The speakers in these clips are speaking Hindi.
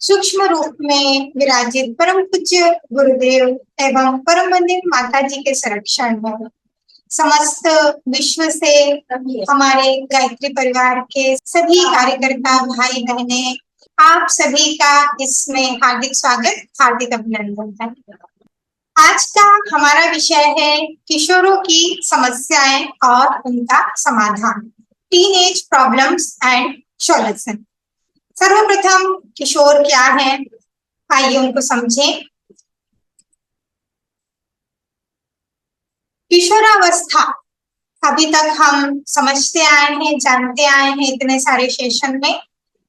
सूक्ष्म रूप में विराजित परम पूज्य गुरुदेव एवं परम वंदनीय माता जी के संरक्षण में समस्त विश्व से हमारे गायत्री परिवार के सभी कार्यकर्ता भाई बहने, आप सभी का इसमें हार्दिक स्वागत, हार्दिक अभिनंदन है। आज का हमारा विषय है किशोरों की समस्याएं और उनका समाधान, टीनेज प्रॉब्लम्स एंड सॉल्यूशन। सर्वप्रथम किशोर क्या है, आइए उनको समझें। किशोरावस्था अभी तक हम समझते आए हैं, जानते आए हैं इतने सारे सेशन में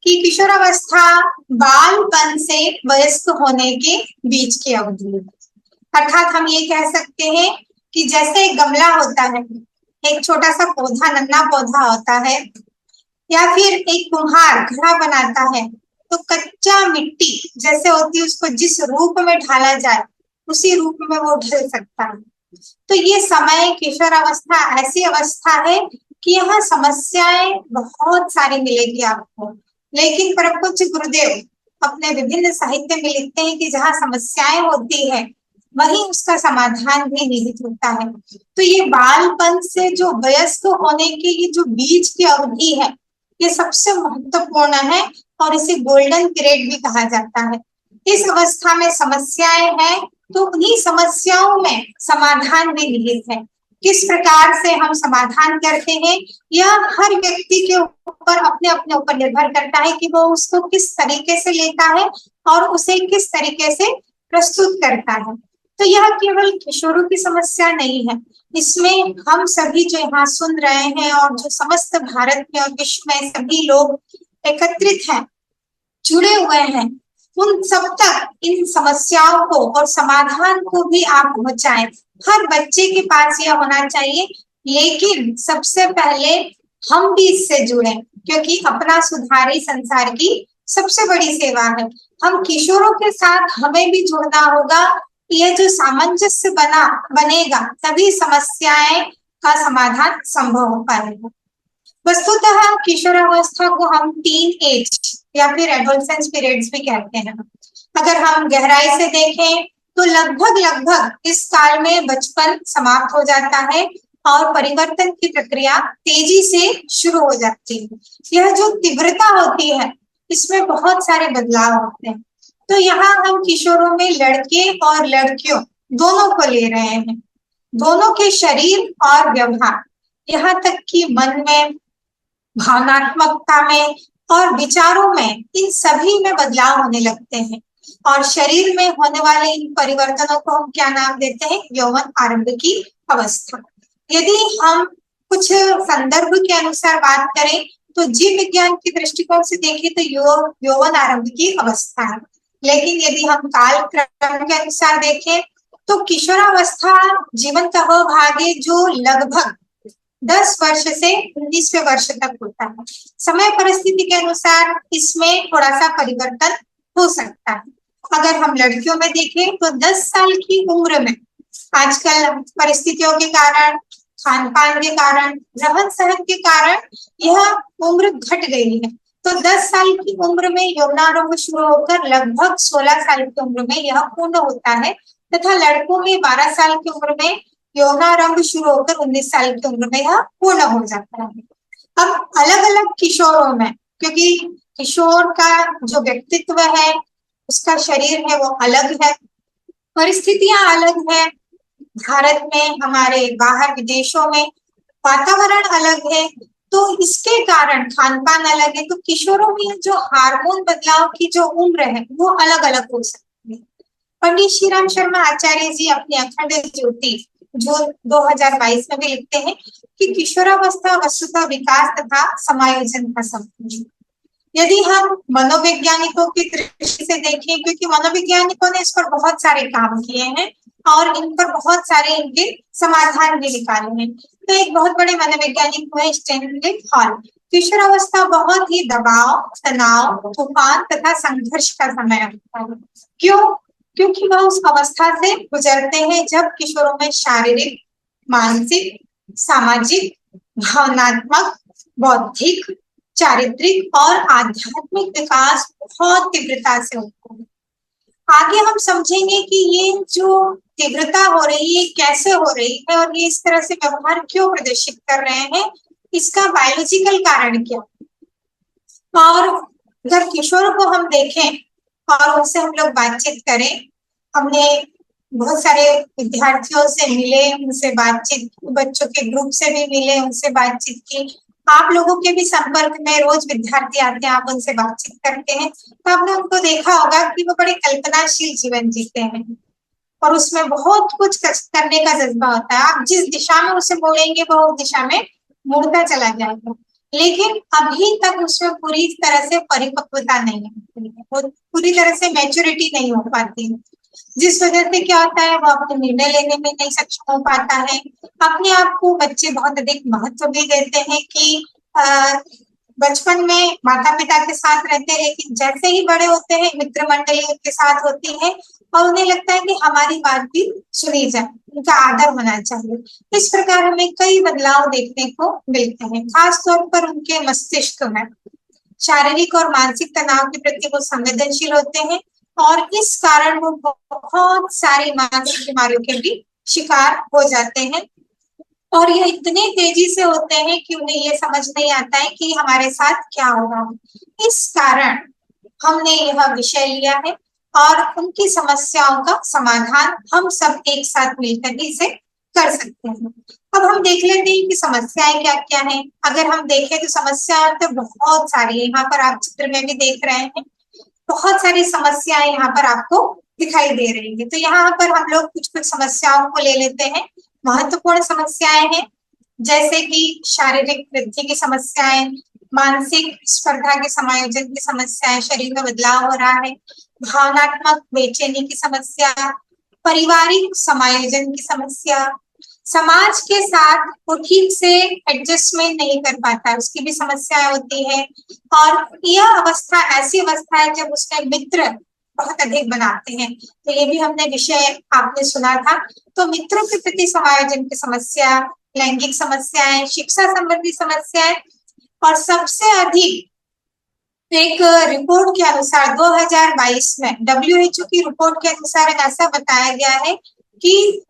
कि किशोरावस्था बालपन से वयस्क होने के बीच की अवधि है। अर्थात हम ये कह सकते हैं कि जैसे एक गमला होता है, एक छोटा सा पौधा, नन्हा पौधा होता है, या फिर एक कुम्हार घड़ा बनाता है, तो कच्चा मिट्टी जैसे होती है उसको जिस रूप में ढाला जाए उसी रूप में वो ढल सकता है। तो ये समय किशोरावस्था ऐसी अवस्था है कि यहाँ समस्याएं बहुत सारी मिलेगी आपको, लेकिन परम पूज्य गुरुदेव अपने विभिन्न साहित्य में लिखते हैं कि जहाँ समस्याएं होती है वहीं उसका समाधान भी निहित होता है। तो ये बालपन से जो वयस्क होने की ये जो बीच की अवधि है, ये सबसे महत्वपूर्ण है और इसे गोल्डन पीरियड भी कहा जाता है। इस अवस्था में समस्याएं हैं तो उन्हीं समस्याओं में समाधान भी निहित है। किस प्रकार से हम समाधान करते हैं यह हर व्यक्ति के ऊपर अपने अपने ऊपर निर्भर करता है कि वो उसको किस तरीके से लेता है और उसे किस तरीके से प्रस्तुत करता है। तो यह केवल किशोरों की समस्या नहीं है, इसमें हम सभी जो यहाँ सुन रहे हैं और जो समस्त भारत में और विश्व में सभी लोग एकत्रित हैं, जुड़े हुए हैं, उन सब तक इन समस्याओं को और समाधान को भी आप पहुंचाएं। हर बच्चे के पास यह होना चाहिए, लेकिन सबसे पहले हम भी इससे जुड़े, क्योंकि अपना सुधार ही संसार की सबसे बड़ी सेवा है। हम किशोरों के साथ हमें भी जुड़ना होगा। यह जो सामंजस्य बनेगा तभी समस्याएं का समाधान संभव हो पाएगा। वस्तुतः किशोरावस्था को हम टीन एज या फिर एडोलसेंस पीरियड्स भी कहते हैं। अगर हम गहराई से देखें तो लगभग इस काल में बचपन समाप्त हो जाता है और परिवर्तन की प्रक्रिया तेजी से शुरू हो जाती है। यह जो तीव्रता होती है इसमें बहुत सारे बदलाव होते हैं। तो यहाँ हम किशोरों में लड़के और लड़कियों दोनों को ले रहे हैं, दोनों के शरीर और व्यवहार, यहाँ तक कि मन में, भावनात्मकता में और विचारों में, इन सभी में बदलाव होने लगते हैं। और शरीर में होने वाले इन परिवर्तनों को हम क्या नाम देते हैं? यौवन आरंभ की अवस्था। यदि हम कुछ संदर्भ के अनुसार बात करें तो जीव विज्ञान की दृष्टिकोण से देखें तो यौवन आरंभ की अवस्था है, लेकिन यदि हम काल क्रम के अनुसार देखें तो किशोरावस्था जीवन का वह भाग है जो लगभग 10 वर्ष से 19वें वर्ष तक होता है। समय परिस्थिति के अनुसार इसमें थोड़ा सा परिवर्तन हो सकता है। अगर हम लड़कियों में देखें तो 10 साल की उम्र में आजकल परिस्थितियों के कारण, खान पान के कारण, रहन सहन के कारण यह उम्र घट गई है। तो 10 साल की उम्र में यौनारंभ शुरू होकर लगभग 16 साल की उम्र में यह पूर्ण होता है, तथा लड़कों में 12 साल की उम्र में यौनारंभ शुरू होकर 19 साल की उम्र में यह पूर्ण हो जाता है। अब अलग अलग किशोरों में, क्योंकि किशोर का जो व्यक्तित्व है, उसका शरीर है वो अलग है, परिस्थितियां अलग है, भारत में, हमारे बाहर विदेशों में वातावरण अलग है, तो इसके कारण खान पान अलग है। तो किशोरों में जो हार्मोन बदलाव की जो उम्र है वो अलग अलग हो सकती है। पंडित श्री राम शर्मा आचार्य जी अपनी अखंड ज्योति जो 2022 में भी लिखते हैं कि किशोरावस्था वस्तुतः विकास तथा समायोजन का समय। यदि हम मनोवैज्ञानिकों की दृष्टि से देखें, क्योंकि मनोवैज्ञानिकों ने इस पर बहुत सारे काम किए हैं और इन पर बहुत सारे इनके समाधान भी निकाले हैं, तो एक बहुत बड़े मनोवैज्ञानिक हुए स्टैनली हॉल। किशोरावस्था बहुत ही दबाव, तनाव, तूफान तथा संघर्ष का समय होता है। क्यों? क्योंकि वह उस अवस्था से गुजरते हैं जब किशोरों में शारीरिक, मानसिक, सामाजिक, भावनात्मक, बौद्धिक, चारित्रिक और आध्यात्मिक विकास बहुत तीव्रता से होता है। आगे हम समझेंगे कि ये जो तीव्रता हो रही है कैसे हो रही है और ये इस तरह से व्यवहार क्यों प्रदर्शित कर रहे हैं, इसका बायोलॉजिकल कारण क्या। और अगर किशोर को हम देखें और उनसे हम लोग बातचीत करें, हमने बहुत सारे विद्यार्थियों से मिले, उनसे बातचीत, बच्चों के ग्रुप से भी मिले, उनसे बातचीत की। आप लोगों के भी संपर्क में रोज विद्यार्थी आते हैं, आप उनसे बातचीत करते हैं, तो आपने उनको देखा होगा कि वो बड़े कल्पनाशील जीवन जीते हैं और उसमें बहुत कुछ करने का जज्बा होता है। आप जिस दिशा में उसे बोलेंगे वो उस दिशा में मुड़ता चला जाएगा, लेकिन अभी तक उसमें पूरी तरह से परिपक्वता नहीं है, वो पूरी तरह से मैच्योरिटी नहीं हो पाती, जिस वजह से क्या होता है वो अपने निर्णय लेने में नहीं सक्षम हो पाता है। अपने आप को बच्चे बहुत अधिक महत्व भी देते हैं कि बचपन में माता पिता के साथ रहते हैं, लेकिन जैसे ही बड़े होते हैं मित्र मंडली उनके साथ होती है और उन्हें लगता है कि हमारी बात भी सुनी जाए, उनका आदर होना चाहिए। इस प्रकार हमें कई बदलाव देखने को मिलते हैं, खास तौर पर उनके मस्तिष्क में शारीरिक और मानसिक तनाव के प्रति वो संवेदनशील होते हैं और इस कारण वो बहुत सारी मानसिक बीमारियों के भी शिकार हो जाते हैं। और ये इतने तेजी से होते हैं कि उन्हें ये समझ नहीं आता है कि हमारे साथ क्या हो रहा है। इस कारण हमने यह विषय लिया है और उनकी समस्याओं का समाधान हम सब एक साथ मिलकर ही इसे कर सकते हैं। अब हम देख लेते हैं कि समस्याएं क्या क्या हैं। अगर हम देखें तो समस्याएं तो बहुत सारी है, यहाँ पर आप चित्र में भी देख रहे हैं, बहुत सारी समस्याएं यहाँ पर आपको दिखाई दे रही है। तो यहाँ पर हम लोग कुछ कुछ समस्याओं को ले लेते हैं। महत्वपूर्ण समस्याएं हैं जैसे कि शारीरिक वृद्धि की समस्याएं, मानसिक स्पर्धा के समायोजन की समस्याएं, शरीर में बदलाव हो रहा है, भावनात्मक बेचैनी की समस्या, पारिवारिक समायोजन की समस्या, समाज के साथ वो ठीक से एडजस्टमेंट नहीं कर पाता, उसकी भी समस्याएं होती है। और यह अवस्था ऐसी अवस्था है जब उसके मित्र बहुत अधिक बनाते हैं, तो ये भी हमने विषय आपने सुना था। तो मित्रों के प्रति समायोजन की समस्या, लैंगिक समस्याएं, शिक्षा संबंधी समस्याएं और सबसे अधिक एक रिपोर्ट के अनुसार 2022 में WHO की रिपोर्ट के अनुसार ऐसा बताया गया है कि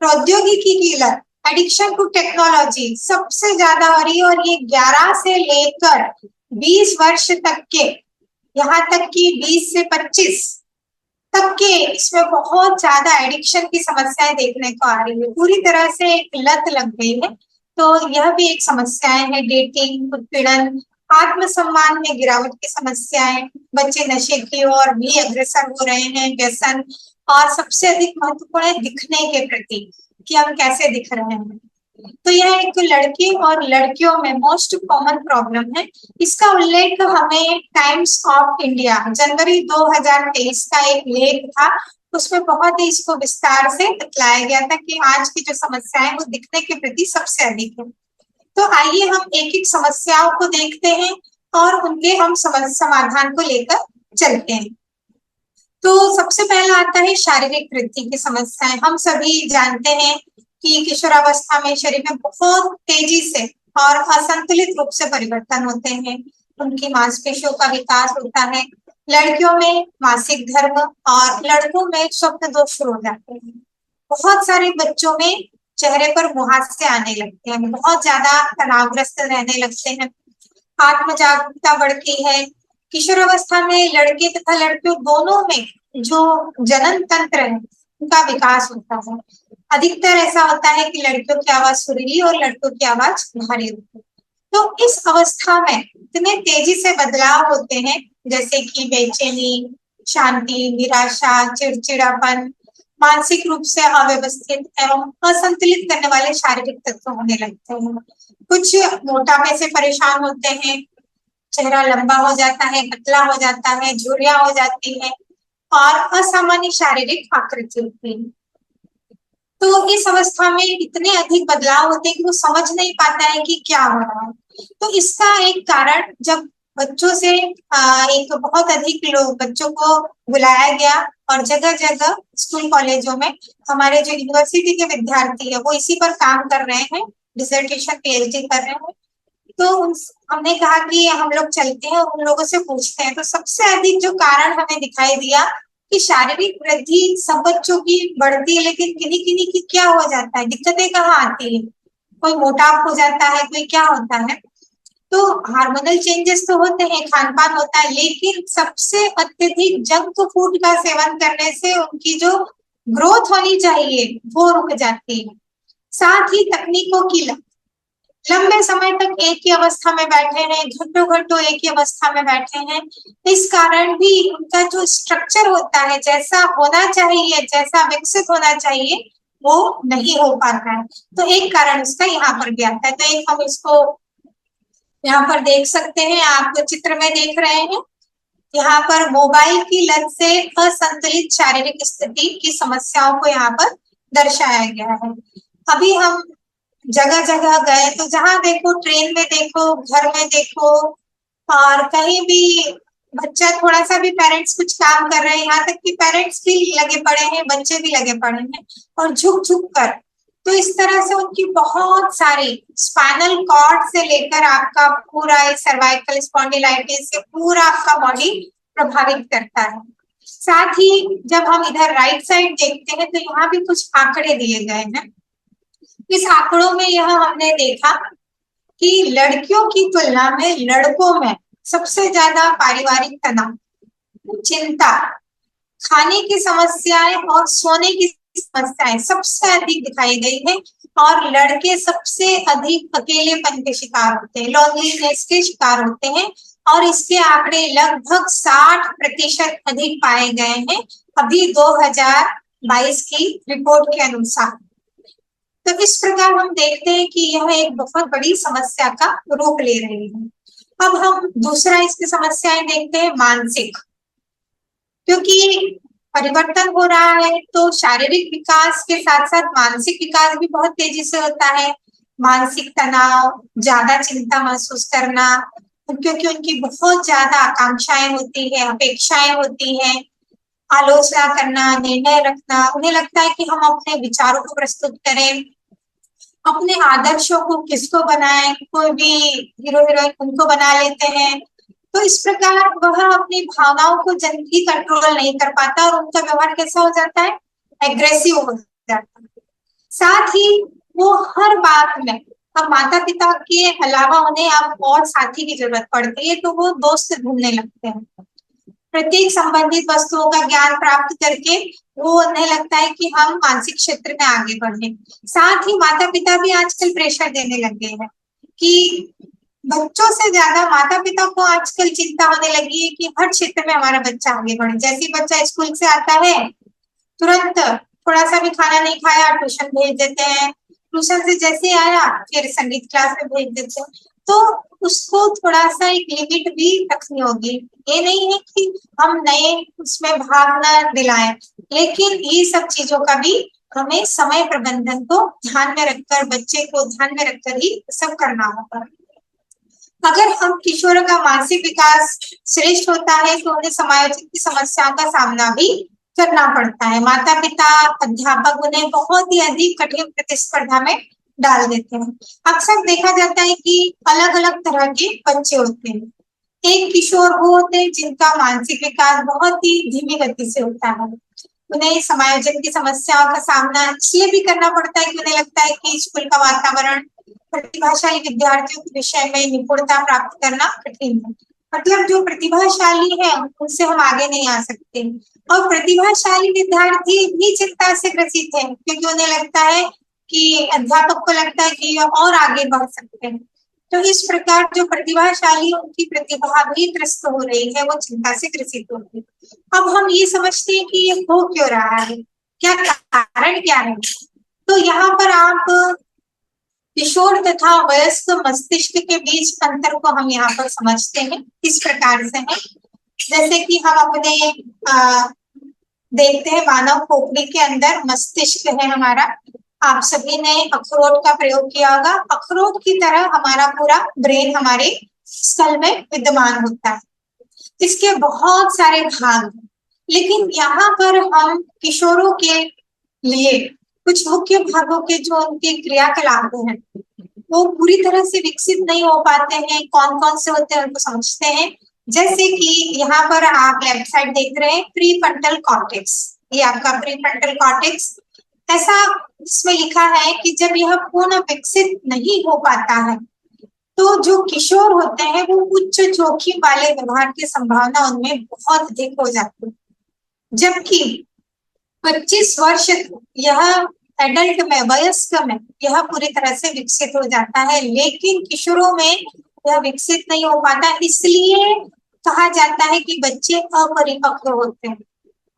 प्रौद्योगिकी की लत, एडिक्शन टू टेक्नोलॉजी सबसे ज्यादा हो रही है और ये 11 से लेकर 20 वर्ष तक के, यहाँ तक कि 20 से 25 तक के इसमें बहुत ज्यादा एडिक्शन की समस्याएं देखने को आ रही है, पूरी तरह से एक लत लग गई है। तो यह भी एक समस्याएं है। डेटिंग, उत्पीड़न, आत्मसम्मान में गिरावट की समस्याएं, बच्चे नशे की ओर भी अग्रसर हो रहे हैं, व्यसन, और सबसे अधिक महत्वपूर्ण है दिखने के प्रति कि हम कैसे दिख रहे हैं। तो यह एक लड़की और लड़कियों में मोस्ट कॉमन प्रॉब्लम है। इसका उल्लेख हमें टाइम्स ऑफ इंडिया जनवरी 2023 का एक लेख था, उसमें बहुत ही इसको विस्तार से बतलाया गया था कि आज की जो समस्या है वो दिखने के प्रति सबसे अधिक है। तो आइए हम एक एक समस्याओं को देखते हैं और उनके हम समाधान को लेकर चलते हैं। तो सबसे पहला आता है शारीरिक वृद्धि की समस्याएं। हम सभी जानते हैं कि किशोरावस्था में शरीर में बहुत तेजी से और असंतुलित रूप से परिवर्तन होते हैं, उनकी मांसपेशियों का विकास होता है। लड़कियों में मासिक धर्म और लड़कों में स्वप्न दोष शुरू हो जाते हैं। बहुत सारे बच्चों में चेहरे पर मुहासे आने लगते हैं, बहुत ज्यादा तनावग्रस्त रहने लगते हैं, आत्म जागरूकता बढ़ती है। किशोरावस्था में लड़के तथा लड़कियों दोनों में जो जनन तंत्र है उनका विकास होता है। अधिकतर ऐसा होता है कि लड़कियों की आवाज सुरीली और लड़कों की आवाज भारी होती है। तो इस अवस्था में इतने तेजी से बदलाव होते हैं जैसे कि बेचैनी, शांति, निराशा, चिड़चिड़ापन, मानसिक रूप से अव्यवस्थित एवं असंतुलित करने वाले शारीरिक तत्व होने लगते हैं। कुछ मोटापे से परेशान होते हैं, चेहरा लंबा हो जाता है, पतला हो जाता है, झुर्रियां हो जाती है और असामान्य शारीरिक आकृति होती है। तो इस अवस्था में इतने अधिक बदलाव होते हैं कि वो समझ नहीं पाता है कि क्या हो रहा है। तो इसका एक कारण जब बच्चों से एक बहुत अधिक लोग बच्चों को बुलाया गया और जगह जगह स्कूल कॉलेजों में हमारे जो यूनिवर्सिटी के विद्यार्थी है वो इसी पर काम कर रहे हैं, डिसर्टेशन PhD कर रहे हैं। तो हमने कहा कि हम लोग चलते हैं और उन लोगों से पूछते हैं, तो सबसे अधिक जो कारण हमें दिखाई दिया कि शारीरिक वृद्धि सब बच्चों की बढ़ती है, लेकिन किन्हीं किन्हीं की क्या हो जाता है, दिक्कतें कहाँ आती है, कोई मोटाप हो जाता है, कोई क्या होता है। तो हार्मोनल चेंजेस तो होते हैं, खान पान होता है, लेकिन सबसे अत्यधिक जंक फूड का सेवन करने से उनकी जो ग्रोथ होनी चाहिए वो रुक जाती है। साथ ही तकनीकों की लंबे समय तक एक ही अवस्था में बैठे हैं, घंटों घंटों एक ही अवस्था में बैठे हैं, इस कारण भी उनका जो स्ट्रक्चर होता है, जैसा होना चाहिए, जैसा विकसित होना चाहिए, वो नहीं हो पाता है। तो एक कारण इसका यहाँ पर भी आता है। तो एक हम इसको यहाँ पर देख सकते हैं, आप चित्र में देख रहे हैं, यहाँ पर मोबाइल की लत से असंतुलित शारीरिक स्थिति की समस्याओं को यहाँ पर दर्शाया गया है। अभी हम जगह जगह गए तो जहां देखो, ट्रेन में देखो, घर में देखो, और कहीं भी बच्चा थोड़ा सा भी, पेरेंट्स कुछ काम कर रहे हैं, यहाँ तक कि पेरेंट्स भी लगे पड़े हैं, बच्चे भी लगे पड़े हैं और झुक झुक कर। तो इस तरह से उनकी बहुत सारी स्पाइनल कॉर्ड से लेकर आपका पूरा सर्वाइकल स्पॉन्डिलाइटिस से पूरा आपका बॉडी प्रभावित करता है। साथ ही जब हम इधर राइट साइड देखते हैं तो यहाँ भी कुछ आंकड़े दिए गए हैं। इस आंकड़ों में यह हमने देखा कि लड़कियों की तुलना में लड़कों में सबसे ज्यादा पारिवारिक तनाव, चिंता, खाने की समस्याएं और सोने की समस्याएं सबसे अधिक दिखाई गई है। और लड़के सबसे अधिक अकेलेपन के शिकार होते हैं, लॉनलीनेस के शिकार होते हैं, और इसके आंकड़े लगभग 60% अधिक पाए गए हैं अभी 2022 की रिपोर्ट के अनुसार। तो इस प्रकार हम देखते हैं कि यह एक बहुत बड़ी समस्या का रूप ले रही है। अब हम दूसरा इसकी समस्याएं देखते हैं, मानसिक। क्योंकि परिवर्तन हो रहा है तो शारीरिक विकास के साथ साथ मानसिक विकास भी बहुत तेजी से होता है। मानसिक तनाव, ज्यादा चिंता महसूस करना, क्योंकि उनकी बहुत ज्यादा आकांक्षाएं होती है, अपेक्षाएं होती हैं, आलोचना करना, निर्णय रखना, उन्हें लगता है कि हम अपने विचारों को प्रस्तुत करें, अपने आदर्शों को किसको बनाएं, कोई भी हीरो हीरोइन उनको बना लेते हैं। तो इस प्रकार वह अपनी भावनाओं को जल्दी कंट्रोल नहीं कर पाता और उनका व्यवहार कैसा हो जाता है, एग्रेसिव हो जाता है। साथ ही वो हर बात में, अब माता पिता के अलावा उन्हें अब और साथी की जरूरत पड़ती है, तो वो दोस्त ढूंढने लगते हैं। प्रत्येक संबंधित वस्तुओं का ज्ञान प्राप्त करके वो उन्हें लगता है कि हम मानसिक क्षेत्र में आगे बढ़े। साथ ही माता पिता भी आजकल प्रेशर देने लगे हैं कि बच्चों से ज्यादा माता पिता को आजकल चिंता होने लगी है कि हर क्षेत्र में हमारा बच्चा आगे बढ़े। जैसे ही बच्चा स्कूल से आता है, तुरंत थोड़ा सा भी खाना नहीं खाया, ट्यूशन भेज देते हैं, ट्यूशन से जैसे आया फिर संगीत क्लास में भेज देते हैं। तो उसको थोड़ा सा एक लिमिट भी रखनी होगी। ये नहीं है कि हम नए उसमें भाग न दिलाएं, लेकिन ये सब चीजों का भी हमें समय प्रबंधन को ध्यान में रखकर, बच्चे को ध्यान में रखकर ही सब करना होगा। अगर हम किशोरों का मानसिक विकास श्रेष्ठ होता है तो उन्हें समायोजित की समस्याओं का सामना भी करना पड़ता है। माता पिता, अध्यापक उन्हें बहुत ही अधिक कठिन प्रतिस्पर्धा में डाल देते हैं। अक्सर देखा जाता है कि अलग अलग तरह के बच्चे होते हैं। एक किशोर वो होते हैं जिनका मानसिक विकास बहुत ही धीमी गति से होता है। उन्हें समायोजन की समस्याओं का सामना इसलिए भी करना पड़ता है कि उन्हें लगता है कि स्कूल का वातावरण प्रतिभाशाली विद्यार्थियों के विषय में निपुणता प्राप्त करना कठिन है। मतलब जो प्रतिभाशाली है उनसे हम आगे नहीं आ सकते, और प्रतिभाशाली विद्यार्थी भी चिंता से ग्रसित है क्योंकि उन्हें लगता है कि अध्यापक को लगता है कि ये और आगे बढ़ सकते हैं। तो इस प्रकार जो प्रतिभाशाली, उनकी प्रतिभा भी त्रस्त हो रही है, वो चिंता से ग्रसित होती है। अब हम ये समझते हैं कि ये हो क्यों रहा है, क्या कारण क्या है। तो यहाँ पर आप किशोर तथा वयस्क मस्तिष्क के बीच अंतर को हम यहाँ पर समझते हैं, इस प्रकार से है जैसे कि हम अपने देखते हैं मानव खोपड़ी के अंदर मस्तिष्क है हमारा। आप सभी ने अखरोट का प्रयोग किया होगा। अखरोट की तरह हमारा पूरा ब्रेन हमारे स्कल में विद्यमान होता है। इसके बहुत सारे भाग हैं, लेकिन यहाँ पर हम किशोरों के लिए कुछ मुख्य भागों के जो उनके क्रियाकलाप हैं वो पूरी तरह से विकसित नहीं हो पाते हैं। कौन कौन से होते हैं उनको समझते हैं। जैसे कि यहाँ पर आप लेफ्ट साइड देख रहे हैं प्रीफ्रंटल कॉर्टेक्स, ये आपका प्रीफ्रंटल कॉर्टेक्स। ऐसा इसमें लिखा है कि जब यह पूर्ण विकसित नहीं हो पाता है तो जो किशोर होते हैं वो उच्च जोखिम वाले व्यवहार की संभावना उनमें बहुत अधिक हो जाती है। जबकि 25 वर्ष यह एडल्ट में, वयस्क में यह पूरी तरह से विकसित हो जाता है, लेकिन किशोरों में यह विकसित नहीं हो पाता। इसलिए कहा जाता है कि बच्चे अपरिपक्व होते हैं।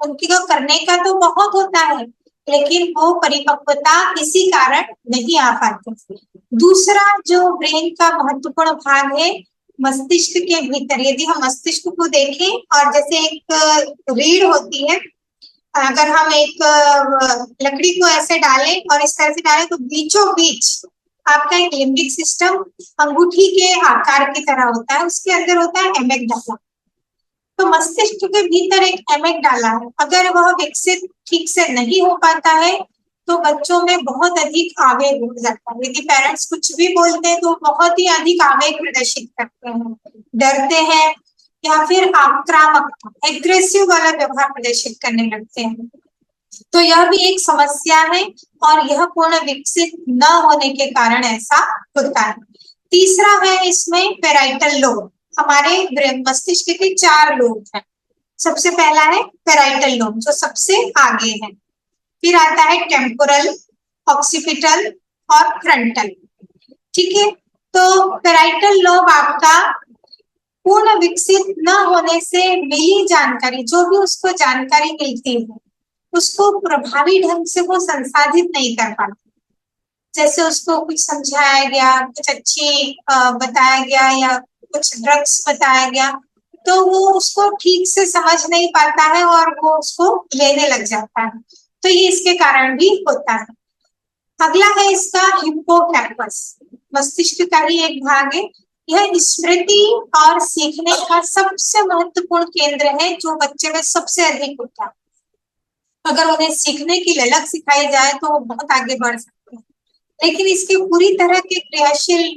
उनकी को करने का तो बहुत होता है, लेकिन वो परिपक्वता किसी कारण नहीं आ पाती। दूसरा जो ब्रेन का महत्वपूर्ण भाग है मस्तिष्क के भीतर, यदि हम मस्तिष्क को देखें और जैसे एक रीढ़ होती है, अगर हम एक लकड़ी को ऐसे डालें और इस तरह से डालें तो बीचों बीच आपका एक लिम्बिक सिस्टम अंगूठी के आकार की तरह होता है, उसके अंदर होता है एमिगडाला। तो मस्तिष्क के भीतर एक एमिगडाला है, अगर वह विकसित ठीक से नहीं हो पाता है तो बच्चों में बहुत अधिक आवेग हो जाता है। यदि पेरेंट्स कुछ भी बोलते हैं तो बहुत ही अधिक आवेग प्रदर्शित करते हैं, डरते हैं या फिर आक्रामक एग्रेसिव वाला व्यवहार प्रदर्शित करने लगते हैं। तो यह भी एक समस्या है और यह पूर्ण विकसित न होने के कारण ऐसा होता है। तीसरा है इसमें पेराइटल लोब। हमारे मस्तिष्क के 4 लोब हैं। सबसे पहला है पेराइटल लोब जो सबसे आगे है, फिर आता है टेम्पोरल, ऑक्सीपिटल और फ्रंटल। ठीक है, तो पेराइटल लोब आपका पूर्ण विकसित न होने से मिली जानकारी, जो भी उसको जानकारी मिलती है उसको प्रभावी ढंग से वो संसाधित नहीं कर पाता। जैसे उसको कुछ समझाया गया, कुछ अच्छी बताया गया या कुछ ड्रग्स बताया गया तो वो उसको ठीक से समझ नहीं पाता है और वो उसको लेने लग जाता है। तो ये इसके कारण भी होता है। अगला है इसका हिप्पोकैम्पस, मस्तिष्क का ही एक भाग है। यह स्मृति और सीखने का सबसे महत्वपूर्ण केंद्र है जो बच्चे में सबसे अधिक होता है। अगर उन्हें सीखने की ललक सिखाई जाए तो वो बहुत आगे बढ़ सकते हैं, लेकिन इसके पूरी तरह के क्रियाशील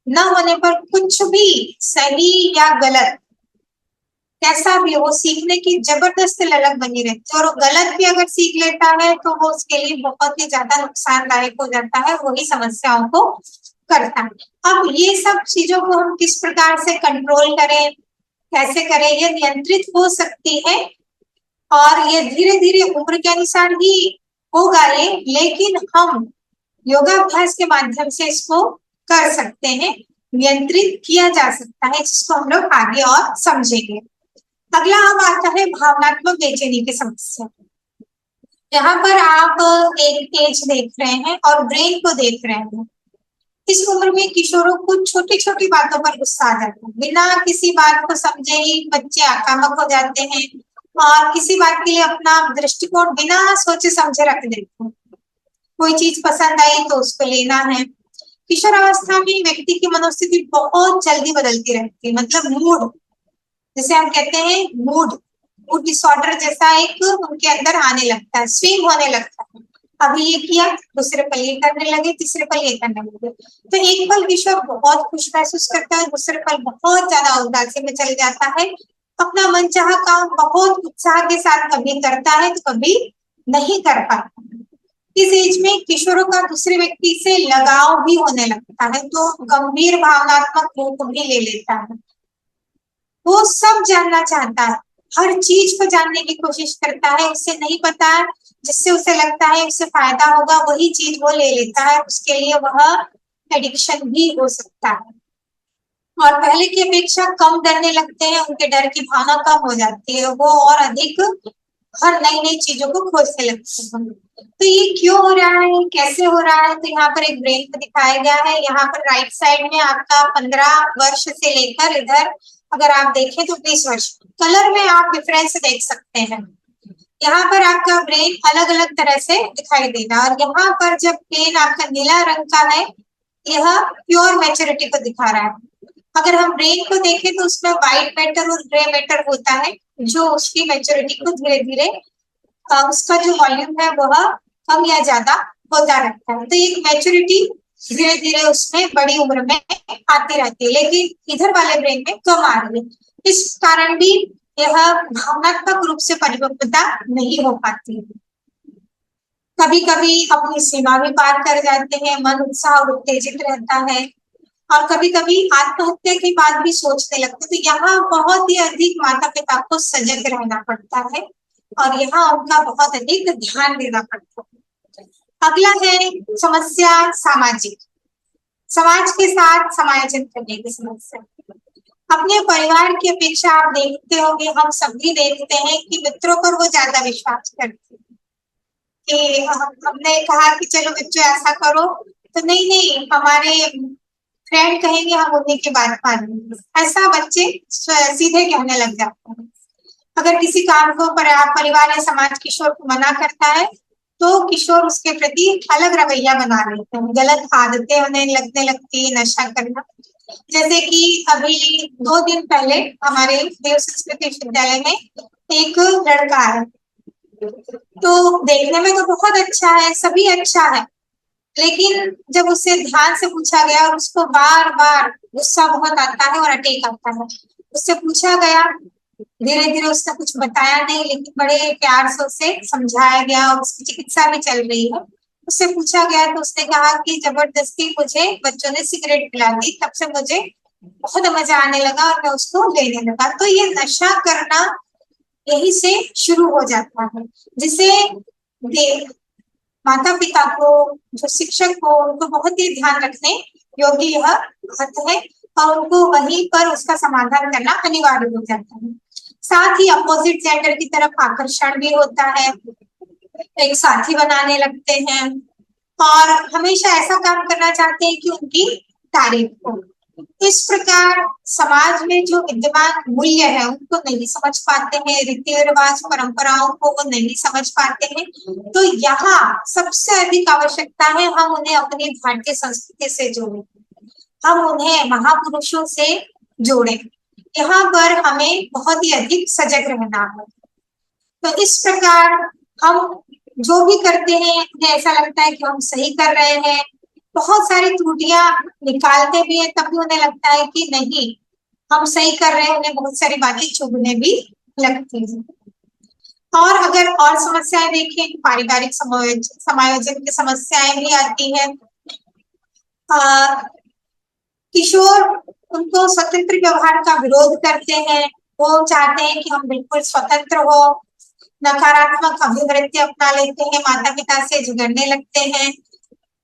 न होने पर कुछ भी सही या गलत कैसा भी वो सीखने की जबरदस्त ललक बनी रहती है, और वो गलत भी अगर सीख लेता है तो वो उसके लिए बहुत ही ज्यादा नुकसानदायक हो जाता है, वही समस्याओं को करता है। अब ये सब चीजों को हम किस प्रकार से कंट्रोल करें, कैसे करें, ये नियंत्रित हो सकती है और ये धीरे धीरे उम्र के अनुसार ही होगा ये, लेकिन हम योगाभ्यास के माध्यम से इसको कर सकते हैं, नियंत्रित किया जा सकता है, जिसको हम लोग आगे और समझेंगे। अगला अब आता है भावनात्मक बेचैनी की समस्या। यहाँ पर आप एक एज देख रहे हैं और ब्रेन को देख रहे हैं। इस उम्र में किशोरों को छोटी छोटी बातों पर गुस्सा आ जाता है, बिना किसी बात को समझे ही बच्चे आक्रामक हो जाते हैं और किसी बात के लिए अपना दृष्टिकोण बिना सोचे समझे रख देते हैं। कोई चीज पसंद आई तो उसको लेना है। किशोरावस्था में व्यक्ति की मनोस्थिति बहुत जल्दी बदलती रहती है, मतलब मूड, जैसे हम कहते हैं मूड डिसऑर्डर जैसा एक उनके अंदर आने लगता है, स्विंग होने लगता है। अभी ये किया, दूसरे पल ये करने लगे, तीसरे पल ये करने लगे। तो एक पल किशोर बहुत खुश महसूस करता है, दूसरे पल बहुत ज्यादा उदासी में चल जाता है, अपना मनचाहा काम बहुत उत्साह के साथ कभी करता है तो कभी नहीं कर पाता। इस एज में किशोरों का दूसरे व्यक्ति से लगाव भी होने लगता है, तो गंभीर भावनात्मक रूप भी ले लेता है। वो सब जानना चाहता है, हर चीज को जानने की कोशिश करता है, उसे नहीं पता है, जिससे उसे लगता है उससे फायदा होगा वही चीज वो ले लेता है, उसके लिए वह एडिक्शन भी हो सकता है। और पहले की अपेक्षा कम डरने लगते हैं, उनके डर की भावना कम हो जाती है, वो और अधिक हर नई नई चीजों को खोजने लगते हैं। तो ये क्यों हो रहा है, कैसे हो रहा है, तो यहाँ पर एक ब्रेन को दिखाया गया है। यहाँ पर राइट साइड में आपका 15 वर्ष से लेकर इधर अगर आप देखें तो 20 वर्ष, कलर में आप डिफरेंस देख सकते हैं। यहाँ पर आपका ब्रेन अलग अलग तरह से दिखाई देगा, और यहाँ पर जब पेन आपका नीला रंग का है, यह प्योर मैच्योरिटी को दिखा रहा है। अगर हम ब्रेन को देखें तो उसमें व्हाइट मैटर और ग्रे मैटर होता है, जो उसकी मैच्योरिटी को धीरे धीरे उसका जो वॉल्यूम है वह कम या ज्यादा होता रहता है। तो एक मैच्योरिटी धीरे धीरे उसमें बड़ी उम्र में आती रहती है, लेकिन इधर वाले ब्रेन में कम आ रही है। इस कारण भी यह भावनात्मक रूप से परिपक्वता नहीं हो पाती है। कभी कभी अपनी सीमा भी पार कर जाते हैं, मन उत्साह और उत्तेजित रहता है, और कभी कभी आत्महत्या की बात भी सोचने लगते हैं। तो यहाँ बहुत ही अधिक माता पिता को सजग रहना पड़ता है और यहाँ उनका बहुत अधिक ध्यान देना पड़ता है। अगला है समस्या सामाजिक, समाज के साथ समायोजन करने की समस्या। अपने परिवार की अपेक्षा आप देखते होंगे, हम सभी देखते हैं कि मित्रों पर वो ज्यादा विश्वास करते हैं कि हमने कहा कि चलो बच्चों ऐसा करो, तो नहीं नहीं हमारे फ्रेंड कहेंगे हम उन्हीं की बात मानेंगे, ऐसा बच्चे सीधे कहने लग जाते हैं। अगर किसी काम को परिवार या समाज किशोर को मना करता है तो किशोर उसके प्रति अलग रवैया बना लेते हैं, गलत आदतें उन्हें लगने लगती है, नशा करना। जैसे कि अभी 2 दिन पहले हमारे देव संस्कृति विश्वविद्यालय में एक लड़का है, तो देखने में तो बहुत अच्छा है, सभी अच्छा है, लेकिन जब उससे ध्यान से पूछा गया और उसको बार बार गुस्सा बहुत आता है और अटैक आता है, उससे पूछा गया, धीरे धीरे उसने कुछ बताया नहीं, लेकिन बड़े प्यार से उसे समझाया गया और उसकी चिकित्सा भी चल रही है। उससे पूछा गया तो उसने कहा कि जबरदस्ती मुझे बच्चों ने सिगरेट पिला दी, तब से मुझे बहुत मजा आने लगा और मैं उसको लेने लगा। तो ये नशा करना यही से शुरू हो जाता है, जिसे माता पिता को, जो शिक्षक को, उनको बहुत ही ध्यान रखने योग्य यह बात है और उनको वहीं पर उसका समाधान करना अनिवार्य हो जाता है। साथ ही अपोजिट जेंडर की तरफ आकर्षण भी होता है, एक साथी बनाने लगते हैं और हमेशा ऐसा काम करना चाहते हैं कि उनकी तारीफ हो। इस प्रकार समाज में जो विद्यमान मूल्य है उनको नहीं समझ पाते हैं, रीति रिवाज परंपराओं को वो नहीं समझ पाते हैं। तो यहाँ सबसे अधिक आवश्यकता है हम उन्हें अपनी भारतीय संस्कृति से जोड़ें, हम उन्हें महापुरुषों से जोड़ें। यहाँ पर हमें बहुत ही अधिक सजग रहना है। तो इस प्रकार हम जो भी करते हैं उन्हें ऐसा लगता है कि हम सही कर रहे हैं, बहुत सारी त्रुटियां निकालते भी हैं तब भी उन्हें लगता है कि नहीं हम सही कर रहे हैं, उन्हें बहुत सारी बातें चुभने भी लगती हैं। और अगर और समस्याएं देखें तो पारिवारिक समायोजन की समस्याएं भी आती है। किशोर उनको स्वतंत्र व्यवहार का विरोध करते हैं, वो चाहते हैं कि हम बिल्कुल स्वतंत्र हो, नकारात्मक अभिवृत्ति अपना लेते हैं, माता पिता से झगड़ने लगते हैं।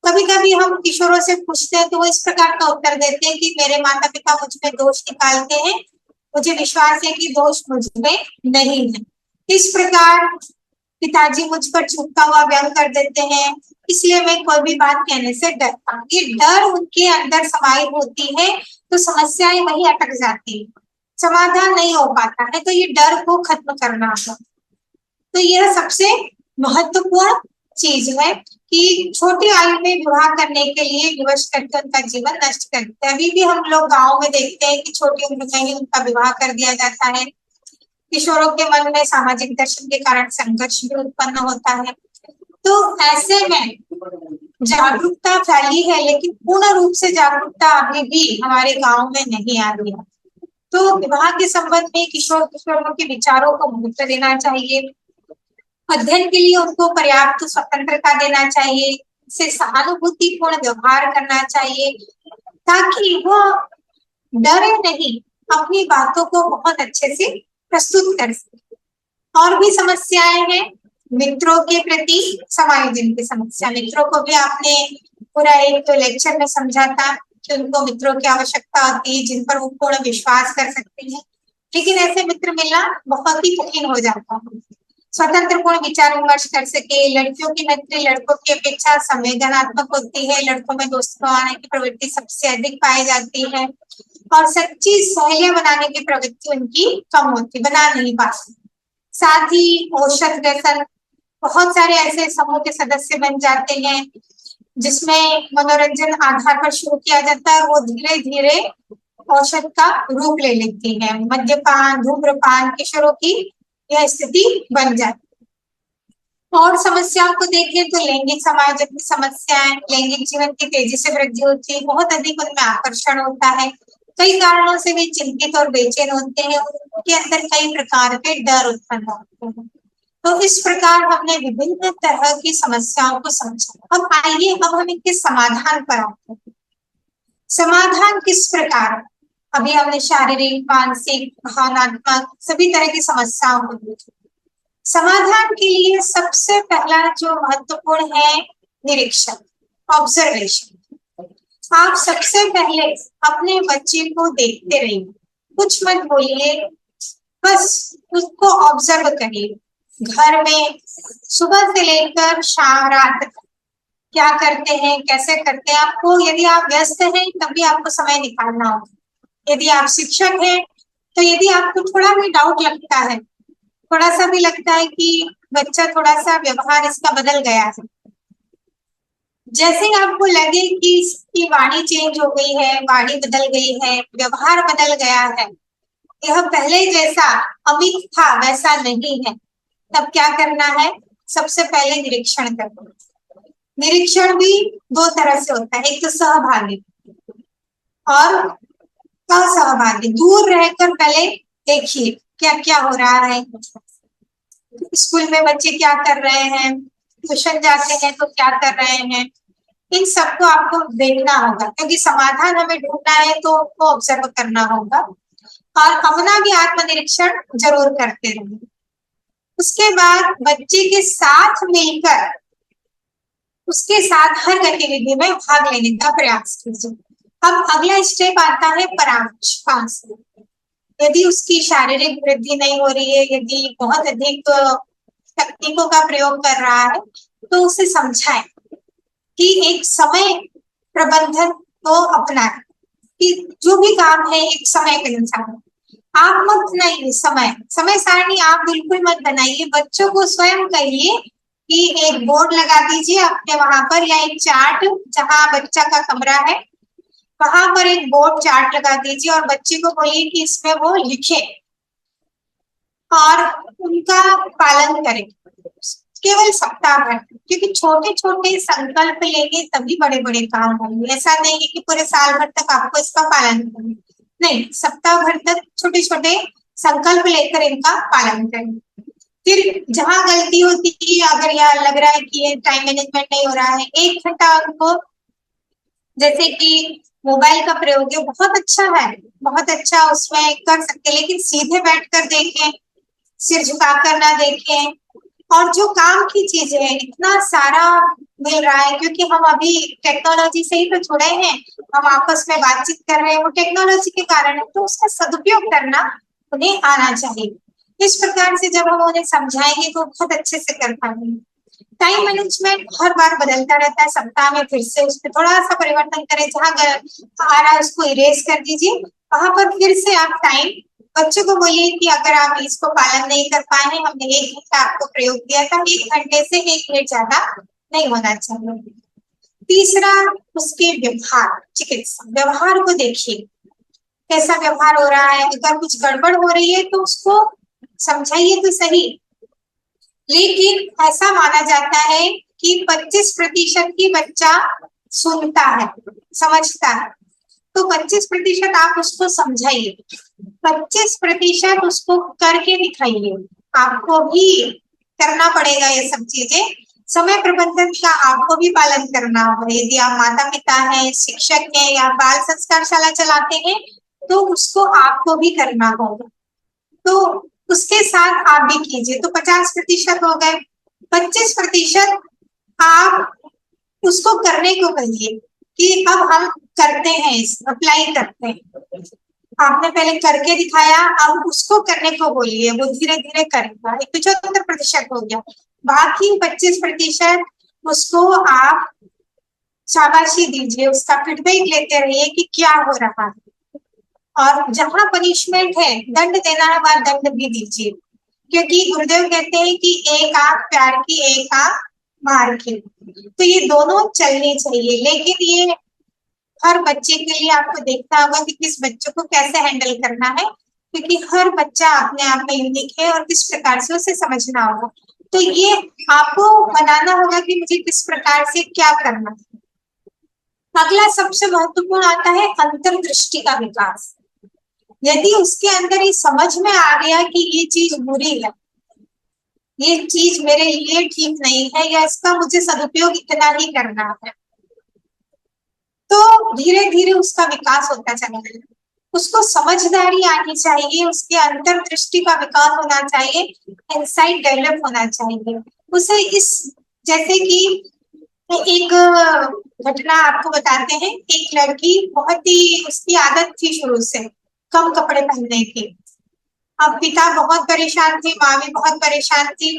कभी कभी हम किशोरों से पूछते हैं तो वो इस प्रकार का उत्तर देते हैं कि मेरे माता पिता मुझ में दोष निकालते हैं, मुझे विश्वास है कि दोष मुझ में नहीं है। इस प्रकार पिताजी मुझ पर छूटता हुआ व्यंग कर देते हैं, इसलिए मैं कोई भी बात कहने से डरता हूँ। ये डर उनके अंदर समाई होती है तो समस्याएं वही अटक जाती है, समाधान नहीं हो पाता है। तो ये डर को खत्म करना है। तो यह सबसे महत्वपूर्ण चीज है कि छोटी आयु में विवाह करने के लिए विवश करके उनका जीवन नष्ट करते हैं। अभी भी हम लोग गाँव में देखते हैं कि छोटी उम्र में ही उनका विवाह कर दिया जाता है। किशोरों के मन में सामाजिक दर्शन के कारण संघर्ष भी उत्पन्न होता है। तो ऐसे में जागरूकता फैली है, लेकिन पूर्ण रूप से जागरूकता अभी भी हमारे गांव में नहीं आ रही है। तो विवाह के संबंध में किशोर किशोरों के विचारों को महत्व देना चाहिए, अध्ययन के लिए उनको पर्याप्त स्वतंत्रता देना चाहिए, से सहानुभूतिपूर्ण व्यवहार करना चाहिए ताकि वो डरे नहीं, अपनी बातों को बहुत अच्छे से प्रस्तुत कर सके। और भी समस्याएं हैं, मित्रों के प्रति समायोजन की समस्या। मित्रों को भी आपने पूरा एक लेक्चर में समझा था कि उनको मित्रों की आवश्यकता होती है जिन पर वो पूर्ण विश्वास कर सकते हैं, लेकिन ऐसे मित्र मिलना बहुत ही कठिन हो जाता है। स्वतंत्र पूर्ण विचार विमर्श कर सके। लड़कियों की मैत्री लड़कों की अपेक्षा संवेदनात्मक होती है, लड़कों में दोस्त बनाने की प्रवृत्ति सबसे अधिक पाई जाती है और सच्ची सहेलियां बनाने की प्रवृत्ति उनकी कम होती, बना नहीं पाती। साथ ही औषध व्यसन, बहुत सारे ऐसे समूह के सदस्य बन जाते हैं जिसमें मनोरंजन आधार पर शुरू किया जाता है, वो धीरे धीरे औषध का रूप ले लेती है। मद्यपान, धूम्रपान, किशोरों की यह स्थिति बन जाती है। और समस्याओं को देखें तो लैंगिक समाज की समस्याएं, लैंगिक जीवन की तेजी से वृद्धि होती है, बहुत अधिक उनमें आकर्षण होता है, कई कारणों से वे चिंतित और बेचैन होते हैं, उनके अंदर कई प्रकार के डर उत्पन्न होते हैं। तो इस प्रकार हमने विभिन्न तरह की समस्याओं को समझा। अब आइए अब हम इनके समाधान पर आते हैं। समाधान किस प्रकार? अभी हमने शारीरिक, मानसिक, भावनात्मक सभी तरह की समस्याओं को देखा। समाधान के लिए सबसे पहला जो महत्वपूर्ण है, निरीक्षण, ऑब्जर्वेशन। आप सबसे पहले अपने बच्चे को देखते रहिए, कुछ मत बोलिए, बस उसको ऑब्जर्व करिए। घर में सुबह से लेकर शाम रात तक क्या करते हैं, कैसे करते हैं। आपको यदि आप व्यस्त हैं तब भी आपको समय निकालना होगा। यदि आप शिक्षक हैं तो यदि आपको थोड़ा भी डाउट लगता है, थोड़ा सा भी लगता है कि बच्चा थोड़ा सा व्यवहार इसका बदल गया है, जैसे आपको लगे कि इसकी वाणी चेंज हो गई है, वाणी बदल गई है, व्यवहार बदल गया है, यह पहले जैसा अमित था वैसा नहीं है, तब क्या करना है? सबसे पहले निरीक्षण करना। निरीक्षण भी दो तरह से होता है, एक तो सहभागी और असहभागी। दूर रहकर पहले देखिए क्या क्या हो रहा है, स्कूल में बच्चे क्या कर रहे हैं, ट्यूशन जाते हैं तो क्या कर रहे हैं, इन सबको आपको देखना होगा, क्योंकि समाधान हमें ढूंढना है तो उसको ऑब्जर्व करना होगा। और अपना भी आत्मनिरीक्षण जरूर करते रहिए। उसके बाद बच्चे के साथ मिलकर उसके साथ हर गतिविधि में भाग लेने का प्रयास कीजिए। अब अगला स्टेप आता है परामर्श। यदि उसकी शारीरिक वृद्धि नहीं हो रही है, यदि बहुत अधिक तकनीकों का प्रयोग कर रहा है, तो उसे समझाएं कि एक समय प्रबंधन को अपनाएं, कि जो भी काम है एक समय के अनुसार। आप मत बनाइए समय सारणी, आप बिल्कुल मत बनाइए। बच्चों को स्वयं कहिए कि एक बोर्ड लगा दीजिए अपने वहां पर, या एक चार्ट, जहां बच्चा का कमरा है वहां पर एक बोर्ड चार्ट लगा दीजिए और बच्चे को बोलिए कि इसमें वो लिखे और उनका पालन करें केवल सप्ताह भर, क्योंकि छोटे छोटे संकल्प लेंगे तभी बड़े बड़े काम होंगे। ऐसा नहीं है कि पूरे साल भर तक आपको इसका पालन करना, नहीं, सप्ताह भर तक छोटे छोटे संकल्प लेकर इनका पालन करें। फिर जहां गलती होती है, अगर यह लग रहा है कि टाइम मैनेजमेंट नहीं हो रहा है, 1 घंटा उनको, जैसे कि मोबाइल का प्रयोग है बहुत अच्छा है, बहुत अच्छा उसमें कर सकते, लेकिन सीधे बैठकर देखें, सिर झुकाकर ना देखें। और जो काम की चीजें हैं, इतना सारा मिल रहा है, क्योंकि हम अभी टेक्नोलॉजी से ही तो जुड़े हैं, हम आपस में बातचीत कर रहे हैं, वो टेक्नोलॉजी के कारण है, तो उसका सदुपयोग करना उन्हें आना चाहिए। इस प्रकार से जब हम उन्हें समझाएंगे तो बहुत अच्छे से कर पाएंगे। टाइम मैनेजमेंट हर बार बदलता रहता है, सप्ताह में फिर से उसमें थोड़ा सा परिवर्तन करें, जहां आ रहा है उसको इरेज कर दीजिए, वहां पर फिर से आप टाइम बच्चों को बोलिए कि अगर आप इसको पालन नहीं कर पाए हैं, हमने 1 घंटा आपको प्रयोग दिया था, 1 घंटे से 1 मिनट ज्यादा नहीं होना चाहिए। तीसरा, उसके व्यवहार, चिकित्सा व्यवहार को देखिए कैसा व्यवहार हो रहा है। अगर कुछ गड़बड़ हो रही है तो उसको समझाइए तो सही, लेकिन ऐसा माना जाता है कि 25% ही बच्चा सुनता है, समझता है, तो 25% आप उसको समझाइए, 25% उसको करके दिखाइए। आपको भी करना पड़ेगा ये सब चीजें, समय प्रबंधन का आपको भी पालन करना होगा। यदि आप माता पिता हैं, शिक्षक हैं या बाल संस्कार शाला चलाते हैं तो उसको आपको भी करना होगा, तो उसके साथ आप भी कीजिए। तो 50% हो गए, 25% आप उसको करने को कहिए कि अब हम करते हैं, इस अप्लाई करते हैं। आपने पहले करके दिखाया, अब उसको करने को बोलिए, वो धीरे धीरे करेगा। 75% हो गया, बाकी 25% उसको आप शाबाशी दीजिए, उसका फीडबैक लेते रहिए कि क्या हो रहा है। और जहां पनिशमेंट है, दंड देना है, वहां दंड भी दीजिए, क्योंकि गुरुदेव कहते हैं कि एक आंख प्यार की, एक आंख मार की, तो ये दोनों चलनी चाहिए। लेकिन ये हर बच्चे के लिए आपको देखना होगा कि किस बच्चों को कैसे हैंडल करना है, क्योंकि हर बच्चा अपने आप में यूनिक है और किस प्रकार से उसे समझना होगा। तो ये आपको बनाना होगा कि मुझे किस प्रकार से क्या करना है। अगला सबसे महत्वपूर्ण आता है अंतर्दृष्टि का विकास। यदि उसके अंदर ये समझ में आ गया कि ये चीज बुरी है, ये चीज मेरे लिए ठीक नहीं है, या इसका मुझे सदुपयोग इतना ही करना है, तो धीरे धीरे उसका विकास होता चला जाएगा। उसको समझदारी आनी चाहिए, उसके अंतर्दृष्टि का विकास होना चाहिए, इंसाइट डेवलप होना चाहिए उसे। इस जैसे कि एक घटना आपको बताते हैं। एक लड़की, बहुत ही उसकी आदत थी शुरू से कम कपड़े पहनने की। अब पिता बहुत परेशान थे, माँ भी बहुत परेशान थी।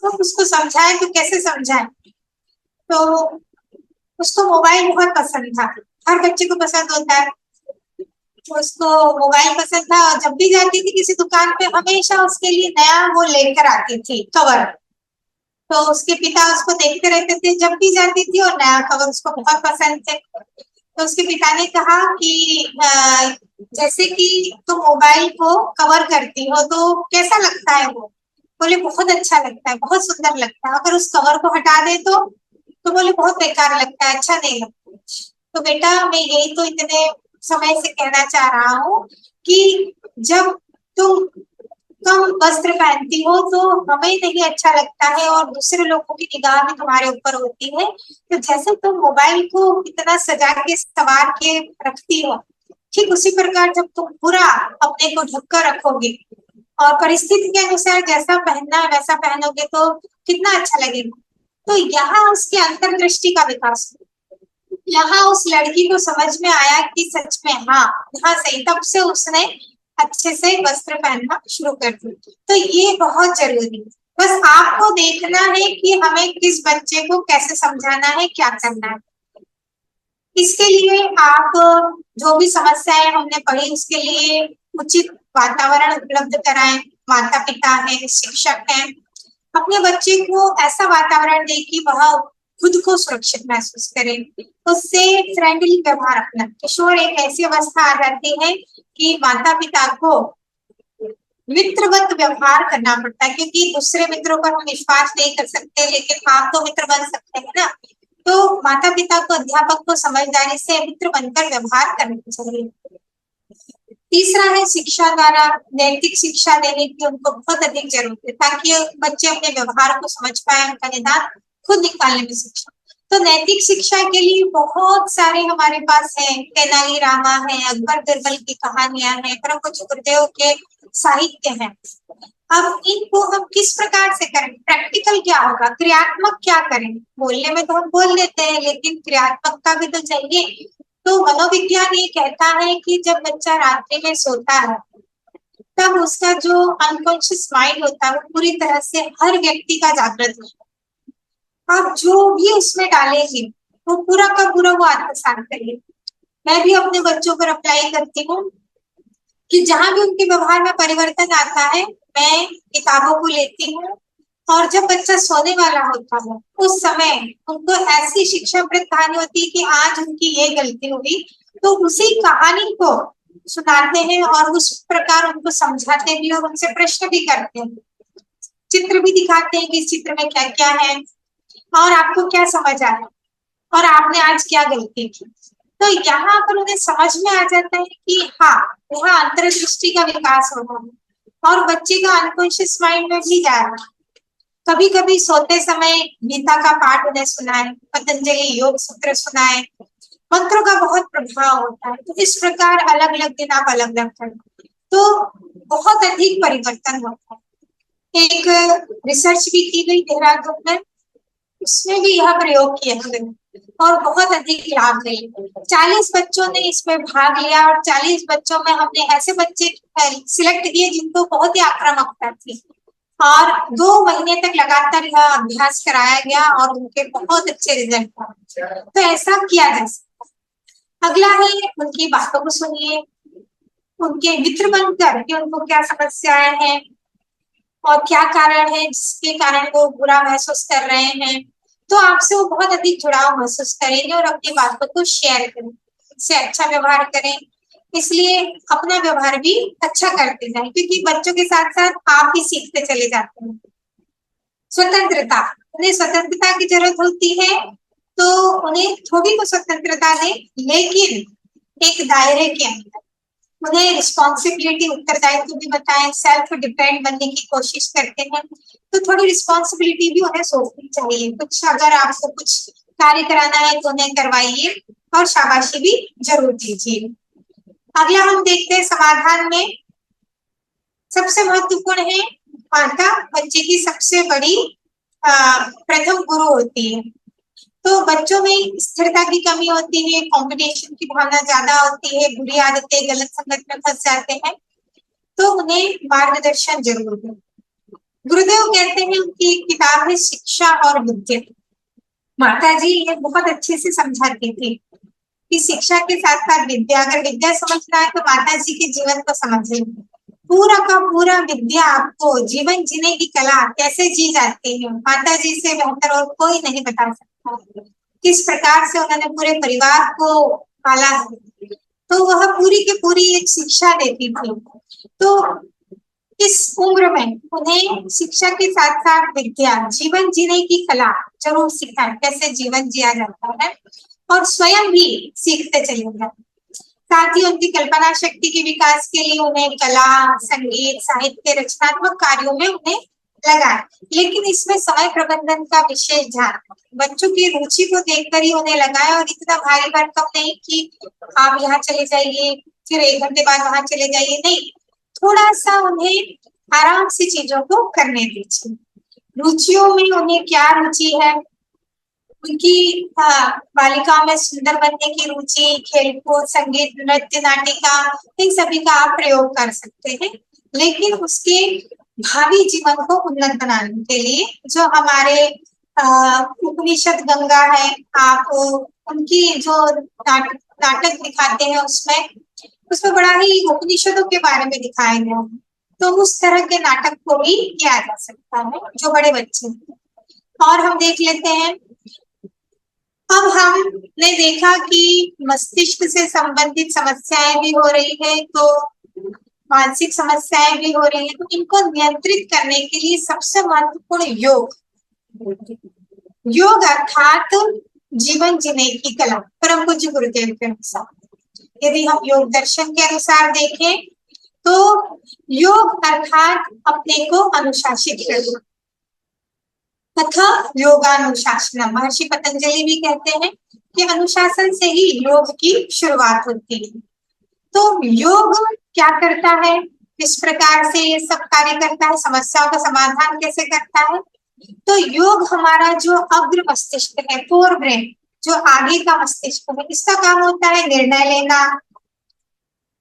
तो उसको समझाए तो कैसे समझाए, तो उसको मोबाइल बहुत पसंद था, हर बच्चे को पसंद होता है। उसको मोबाइल पसंद था और जब भी जाती थी किसी दुकान पे हमेशा उसके लिए नया वो लेकर आती थी कवर। तो उसके पिता उसको देखते रहते थे, जब भी जाती थी और नया कवर उसको बहुत पसंद थे। तो उसके पिता ने कहा कि जैसे कि तुम मोबाइल को कवर करती हो तो कैसा लगता है वो? बोले बहुत अच्छा लगता है, बहुत सुंदर लगता है। अगर उस कवर को हटा दे तो बोले बहुत बेकार लगता है, अच्छा नहीं लगता। तो बेटा मैं यही तो इतने समय से कहना चाह रहा हूँ कि जब तुम कम वस्त्र पहनती हो तो हमें नहीं अच्छा लगता है और दूसरे लोगों की निगाह भी तुम्हारे ऊपर होती है। तो जैसे तुम मोबाइल को इतना सजा के संवार के रखती हो, ठीक उसी प्रकार जब तुम पूरा अपने को ढक कर रखोगे और परिस्थिति के अनुसार जैसा पहनना है वैसा पहनोगे तो कितना अच्छा लगेगा। तो यहाँ उसके अंतर्दृष्टि का विकास हुआ। यहाँ उस लड़की को समझ में आया कि सच में हाँ यहाँ सही, तब से उसने अच्छे से वस्त्र पहनना शुरू कर दिया। तो ये बहुत जरूरी है। बस आपको देखना है कि हमें किस बच्चे को कैसे समझाना है, क्या करना है। इसके लिए आप जो भी समस्याएं हमने पढ़ी उसके लिए उचित वातावरण उपलब्ध कराएं। माता पिता है, शिक्षक है, अपने बच्चे को ऐसा वातावरण दे कि वह खुद को सुरक्षित महसूस करे, उससे फ्रेंडली व्यवहार अपना। किशोर एक ऐसी अवस्था आ जाती है कि माता पिता को मित्रवत व्यवहार करना पड़ता है, क्योंकि दूसरे मित्रों पर हम विश्वास नहीं कर सकते, लेकिन आप तो मित्र बन सकते हैं ना। तो माता पिता को, अध्यापक को समझदारी से मित्र बनकर व्यवहार करना चाहिए। तीसरा है शिक्षा द्वारा नैतिक शिक्षा देने की उनको बहुत अधिक जरूरत है, ताकि बच्चे अपने व्यवहार को समझ पाए, उनका निदान खुद निकालने में सक्षम। तो नैतिक शिक्षा के लिए बहुत सारे हमारे पास है, तेनालीरामा है, अकबर बिरबल की कहानियां हैं, प्रभु गुरुदेव के साहित्य हैं। अब इनको हम किस प्रकार से करें? प्रैक्टिकल क्या होगा, क्रियात्मक क्या करें? बोलने में तो हम बोल देते हैं, लेकिन क्रियात्मकता भी तो चाहिए। तो मनोविज्ञान ये कहता है कि जब बच्चा रात्रि में सोता है तब उसका जो अनकॉन्शियस माइंड होता है वो पूरी तरह से हर व्यक्ति का जागृत होता है। आप जो भी उसमें डालेंगे वो पूरा का पूरा वो आत्मसात करेगी। मैं भी अपने बच्चों पर अप्लाई करती हूँ कि जहां भी उनके व्यवहार में परिवर्तन आता है मैं किताबों को लेती हूँ, और जब बच्चा सोने वाला होता है उस समय उनको ऐसी शिक्षाप्रद कहानी होती है कि आज उनकी ये गलती हुई, तो उसी कहानी को सुनाते हैं और उस प्रकार उनको समझाते भी और उनसे प्रश्न भी करते हैं। चित्र भी दिखाते हैं कि इस चित्र में क्या क्या है और आपको क्या समझ आया और आपने आज क्या गलती की। तो यहाँ पर उन्हें समझ में आ जाता है कि हाँ यहाँ अंतर्दृष्टि का विकास हो रहा है और बच्चे का अनकॉन्शियस माइंड में भी जा रहा है। कभी कभी सोते समय गीता का पाठ उन्हें सुनाए, पतंजलि योग सूत्र सुनाए, मंत्रों का बहुत प्रभाव होता है। तो इस प्रकार अलग अलग दिन आप अलग अलग करें तो बहुत अधिक परिवर्तन होता है। एक रिसर्च भी की गई देहरादून में, उसमें भी यह प्रयोग किया गया और बहुत अधिक लाभ मिले। 40 बच्चों ने इसमें भाग लिया और 40 बच्चों में हमने ऐसे बच्चे सिलेक्ट किए जिनको बहुत ही आक्रामकता थी और 2 महीने तक लगातार यह अभ्यास कराया गया और उनके बहुत अच्छे रिजल्ट आए। तो ऐसा किया जा सकता। अगला है उनकी बातों को सुनिए, उनके मित्र बनकर कि उनको क्या समस्याएं हैं और क्या कारण है जिसके कारण वो बुरा महसूस कर रहे हैं। तो आपसे वो बहुत अधिक जुड़ाव महसूस करेंगे और अपनी बातों को शेयर करें, इससे अच्छा व्यवहार करें। इसलिए अपना व्यवहार भी अच्छा करते जाएं, क्योंकि बच्चों के साथ साथ आप भी सीखते चले जाते हैं। स्वतंत्रता, उन्हें स्वतंत्रता की जरूरत होती है, तो उन्हें थोड़ी तो स्वतंत्रता दें, लेकिन एक दायरे के अंदर। उन्हें रिस्पॉन्सिबिलिटी, उत्तरदायित्व भी बताएं, सेल्फ डिपेंड बनने की कोशिश करते हैं तो थोड़ी रिस्पॉन्सिबिलिटी भी उन्हें सोचनी चाहिए। कुछ अगर आपको कुछ कार्य कराना है तो उन्हें करवाइए और शाबाशी भी जरूर दीजिए। अगला हम देखते हैं समाधान में, सबसे महत्वपूर्ण है माता बच्चे की सबसे बड़ी प्रथम गुरु होती है। तो बच्चों में स्थिरता की कमी होती है, कंपटीशन की भावना ज्यादा होती है, बुरी आदतें, गलत संगत में फंस जाते हैं, तो उन्हें मार्गदर्शन जरूर दें। गुरुदेव कहते हैं कि किताब है शिक्षा और विद्या। माता जी ये बहुत अच्छे से समझाती थी कि शिक्षा के साथ साथ विद्या, अगर विद्या समझना है तो माता जी के जीवन को समझिए। पूरा का पूरा विद्या आपको जीवन जीने की कला कैसे जी जाती है, माता जी से बेहतर और कोई नहीं बता सकता। किस प्रकार से उन्होंने पूरे परिवार को पाला, तो वह पूरी की पूरी एक शिक्षा देती थी। तो इस उम्र में उन्हें शिक्षा के साथ साथ विद्या, जीवन जीने की कला जरूर सिखाएं, कैसे जीवन जिया जाता है, और स्वयं भी सीखते चले जाए। साथ ही उनकी कल्पना शक्ति के विकास के लिए उन्हें कला, संगीत, साहित्य, रचनात्मक कार्यों में उन्हें लगाए, लेकिन इसमें समय प्रबंधन का विशेष ध्यान, बच्चों की रुचि को देखकर ही उन्हें लगाए, और इतना भारी भरकम नहीं कि आप यहाँ चले जाइए फिर 1 घंटे बाद वहां चले जाइए, नहीं, थोड़ा सा उन्हें आराम से चीजों को करने दीजिए। रुचियों में उन्हें क्या रुचि है, उनकी बालिकाओं में सुंदर बनने की रुचि, खेलकूद, संगीत, नृत्य, नाटिका, इन सभी का आप प्रयोग कर सकते हैं, लेकिन उसके भावी जीवन को उन्नत बनाने के लिए जो हमारे उपनिषद गंगा है, आप उनकी जो नाटक दिखाते हैं उसमें बड़ा ही उपनिषदों के बारे में दिखाया गया है, तो उस तरह के नाटक को भी किया जा सकता है जो बड़े बच्चे हैं। और हम देख लेते हैं, अब हमने देखा कि मस्तिष्क से संबंधित समस्याएं भी हो रही है, तो मानसिक समस्याएं भी हो रही है, तो इनको नियंत्रित करने के लिए सबसे महत्वपूर्ण योग, योग अर्थात जीवन जीने की कला, परम पूज्य गुरुदेव के अनुसार। यदि हम योग दर्शन के अनुसार देखें तो योग अर्थात अपने को अनुशासित करना तथा योगानुशासन। महर्षि पतंजलि भी कहते हैं कि अनुशासन से ही योग की शुरुआत होती है। तो योग क्या करता है, किस प्रकार से ये सब कार्य करता है, समस्याओं का समाधान कैसे करता है, तो योग हमारा जो अग्र मस्तिष्क है, फोर ब्रेन, जो आगे का मस्तिष्क है, इसका काम होता है निर्णय लेना,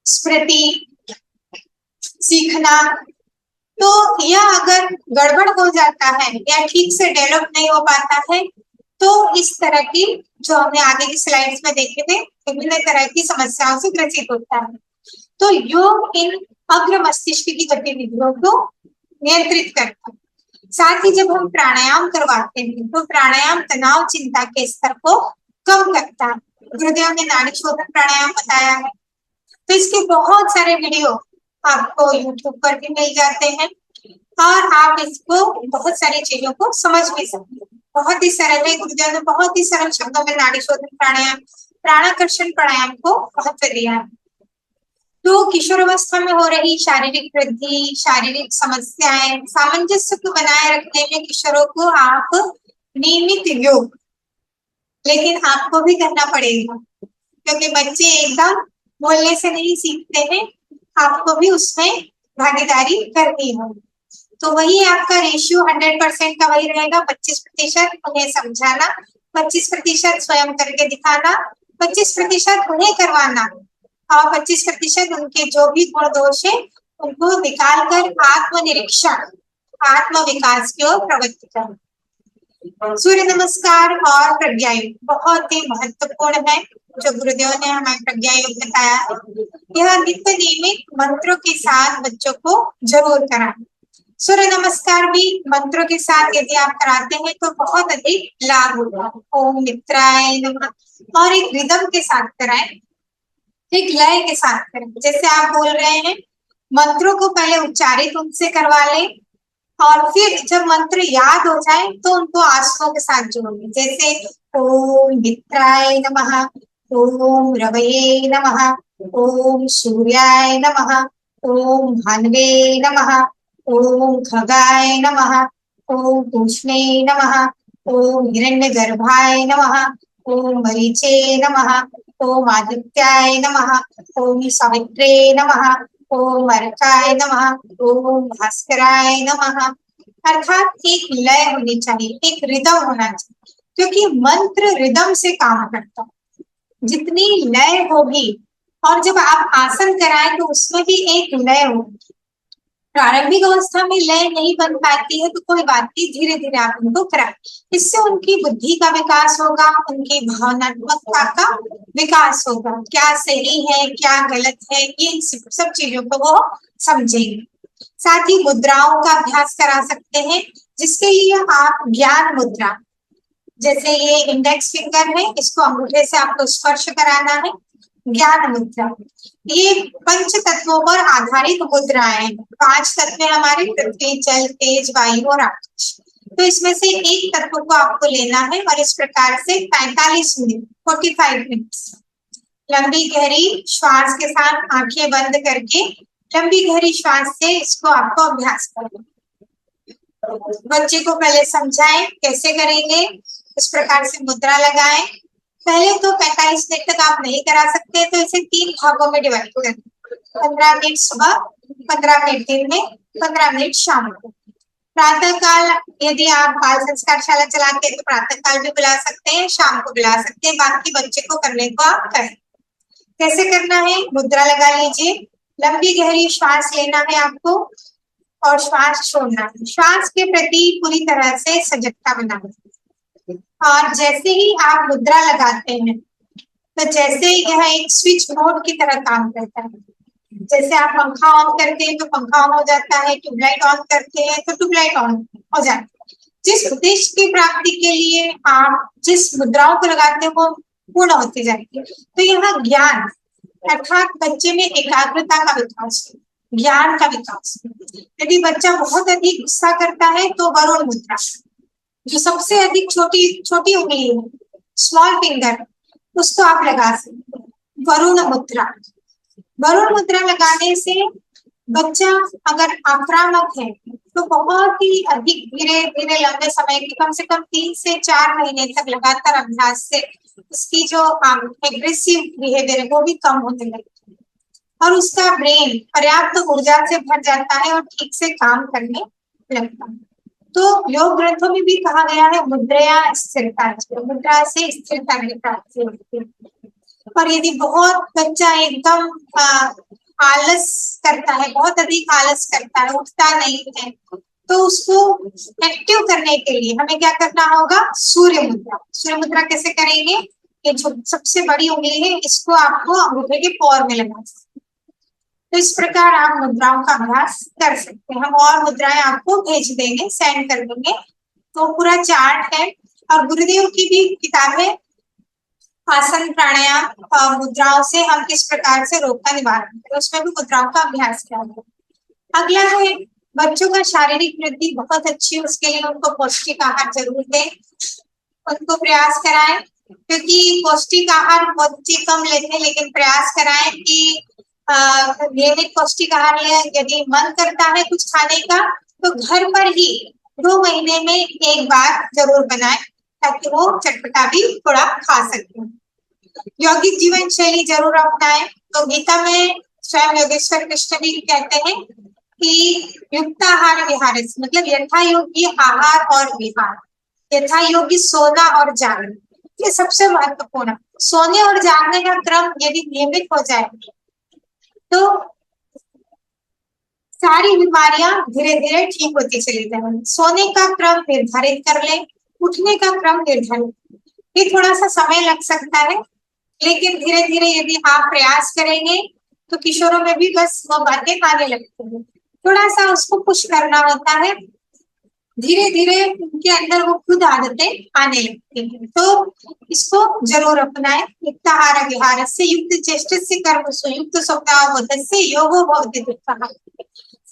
स्मृति, सीखना। तो यह अगर गड़बड़ हो जाता है या ठीक से डेवलप नहीं हो पाता है तो इस तरह की, जो हमने आगे की स्लाइड्स में देखे थे, विभिन्न तरह की समस्याओं से ग्रसित होता है। तो योग इन अग्र मस्तिष्क की गतिविधियों को नियंत्रित करता है। साथ ही जब हम प्राणायाम करवाते हैं तो प्राणायाम तनाव, चिंता के स्तर को कम करता है। गुरुदेव ने नाड़ी शोधन प्राणायाम बताया है, तो इसके बहुत सारे वीडियो आपको यूट्यूब पर भी मिल जाते हैं और आप इसको बहुत सारी चीजों को समझ भी सकते हैं। बहुत ही सरल है, गुरुदेव ने बहुत ही सरल शब्दों में नाड़ी शोधन प्राणायाम, प्राणाकर्षण प्राणायाम को महत्व दिया है। तो किशोरावस्था में हो रही शारीरिक वृद्धि, शारीरिक समस्याएं, सामंजस्य को बनाए रखने में किशोरों को आप नियमित योग, लेकिन आपको भी करना पड़ेगा क्योंकि बच्चे एकदम बोलने से नहीं सीखते हैं, आपको भी उसमें भागीदारी करनी होगी। तो वही आपका रेशियो 100% का वही रहेगा, 25% उन्हें समझाना, 25% स्वयं करके दिखाना, 25% उन्हें करवाना और 25% उनके जो भी गुण दोष है उनको निकाल कर आत्मनिरीक्षण, आत्म विकास की ओर प्रवृत्त करना। सूर्य नमस्कार और प्रज्ञायोग बहुत ही महत्वपूर्ण है जो गुरुदेव ने हमें प्रज्ञायोग बताया है। यह नित्य नियमित मंत्रों के साथ बच्चों को जरूर कराएं। सूर्य नमस्कार भी मंत्रों के साथ यदि आप कराते हैं तो बहुत अधिक लाभ होगा। ओम मित्राय नमः और एक रिदम के साथ कराएं, एक लय के साथ करें। जैसे आप बोल रहे हैं, मंत्रों को पहले उच्चारित उनसे करवा लें और फिर जब मंत्र याद हो जाए तो उनको आंसुओं के साथ जोड़िए, जैसे ओम मित्राय नमः, ओम रवये नमः, ओम सूर्याय नमः, ओम भानवे नमः, ओम खगाय नमः, ओम तूष्णे नमः, ओम हिरण्यगर्भाय नमः, ओम मरीचे नमः, ओम आदित्याय नमः, ओम सावित्रे नमः, ओम अर्काय नमः, ओम भास्कराय नमः। अर्थात एक लय होनी चाहिए, एक रिदम होना चाहिए, क्योंकि मंत्र रिदम से काम करता है। जितनी लय होगी, और जब आप आसन कराएं तो उसमें भी एक लय होगी। प्रारंभिक अवस्था में लय नहीं बन पाती है तो कोई बात नहीं, धीरे धीरे आप उनको कराएं। इससे उनकी बुद्धि का विकास होगा, उनकी भावनात्मकता का विकास होगा, क्या सही है क्या गलत है, ये सब चीजों को वो समझेंगे। साथ ही मुद्राओं का अभ्यास करा सकते हैं, जिसके लिए आप ज्ञान मुद्रा, जैसे ये इंडेक्स फिंगर है, इसको अंगूठे से आपको स्पर्श कराना है, ज्ञान मुद्रा। ये पंच तत्वों पर आधारित मुद्राएं हैं। 5 तत्व हमारे, पृथ्वी जल तेज वायु और आकाश। तो इसमें से एक तत्व को आपको लेना है और इस प्रकार से 45 मिनट 45 मिनट्स लंबी गहरी श्वास के साथ आंखें बंद करके लंबी गहरी श्वास से इसको आपको अभ्यास करना। बच्चे को पहले समझाएं कैसे करेंगे, इस प्रकार से मुद्रा लगाएं। पहले तो 45 मिनट तक आप नहीं करा सकते, तो इसे 3 भागों में डिवाइड करें। 15 मिनट सुबह, 15 मिनट दिन में, 15 मिनट शाम को। प्रातः काल यदि आप बाल संस्कार शाला चलाते हैं तो प्रातः काल भी बुला सकते हैं, शाम को बुला सकते हैं, बाकी बच्चे को करने को आप करें। कैसे करना है, मुद्रा लगा लीजिए, लंबी गहरी श्वास लेना है आपको और श्वास छोड़ना है। श्वास के प्रति पूरी तरह से सजगता बनाना है। और जैसे ही आप मुद्रा लगाते हैं तो जैसे यह एक स्विच बोर्ड की तरह काम करता है। जैसे आप पंखा ऑन करते हैं तो पंखा ऑन हो जाता है, ट्यूबलाइट ऑन करते हैं तो ट्यूबलाइट ऑन हो जाती है। जिस उद्देश्य की प्राप्ति के लिए आप जिस मुद्राओं को लगाते हैं वो पूर्ण होती जाती है। तो यह ज्ञान अर्थात बच्चे में एकाग्रता का विकास है, ज्ञान का विकास। यदि बच्चा बहुत अधिक गुस्सा करता है तो वरुण मुद्रा, जो सबसे अधिक छोटी छोटी उंगली है, स्मॉल फिंगर, उसको आप लगा सकते हैं, वरुण मुद्रा। वरुण मुद्रा लगाने से बच्चा अगर आक्रामक है तो बहुत ही अधिक धीरे धीरे लंबे समय के कम से कम 3 से 4 महीने तक लगातार अभ्यास से उसकी जो एग्रेसिव बिहेवियर है वो भी कम होने लगती है और उसका ब्रेन पर्याप्त ऊर्जा से भर जाता है और ठीक से काम करने लगता है। तो योग ग्रंथों में भी कहा गया है मुद्रा स्थिरता, मुद्रा से स्थिरता की प्राप्ति होती है। और यदि बहुत बच्चा एकदम आलस करता है, बहुत अधिक आलस करता है, उठता नहीं है, तो उसको एक्टिव करने के लिए हमें क्या करना होगा, सूर्य मुद्रा। सूर्य मुद्रा कैसे करेंगे, ये जो सबसे बड़ी उंगली है इसको आपको अंगूठे के पौर में लगाना है। तो इस प्रकार आप मुद्राओं का अभ्यास कर सकते हैं। हम और मुद्राएं आपको भेज देंगे, सेंड कर देंगे। तो पूरा चार्ट है और गुरुदेव की भी किताब है, आसन प्राणायाम मुद्राओं से हम किस प्रकार से रोग का निवारण करें, उसमें भी मुद्राओं का अभ्यास किया गया। अगला है बच्चों का शारीरिक वृद्धि बहुत अच्छी है, उसके लिए उनको पौष्टिक आहार जरूर दें, उनको प्रयास कराएं, क्योंकि पौष्टिक आहार बहुत ही कम लेते हैं, लेकिन प्रयास कराएं कि नियमित पौष्टिक आहार लें। यदि मन करता है कुछ खाने का तो घर पर ही 2 महीने में एक बार जरूर बनाएं, ताकि वो चटपटा भी थोड़ा खा सके। यौगिक जीवन शैली जरूर अपनाएं। तो गीता में स्वयं योगेश्वर कृष्ण भी कहते हैं कि युक्ताहार विहार, मतलब यथा योग्य आहार और विहार, यथा योग्य सोना और जागना, ये सबसे महत्वपूर्ण। सोने और जागने का क्रम यदि नियमित हो जाए तो सारी बीमारियां धीरे धीरे ठीक होती चली जाएंगी। सोने का क्रम निर्धारित कर लें, उठने का क्रम निर्धारित, ये थोड़ा सा समय लग सकता है, लेकिन धीरे धीरे यदि आप प्रयास करेंगे तो किशोरों में भी बस वो बातें आने लगती है। थोड़ा सा उसको पुश करना होता है, धीरे धीरे उनके अंदर वो खुद आदतें आने लगती हैं। तो इसको जरूर अपनाएं। युक्ताहार विहार से युक्त चेष्ट से कर्म सुयुक्त स्वभाव से योगो भवति दुःखः।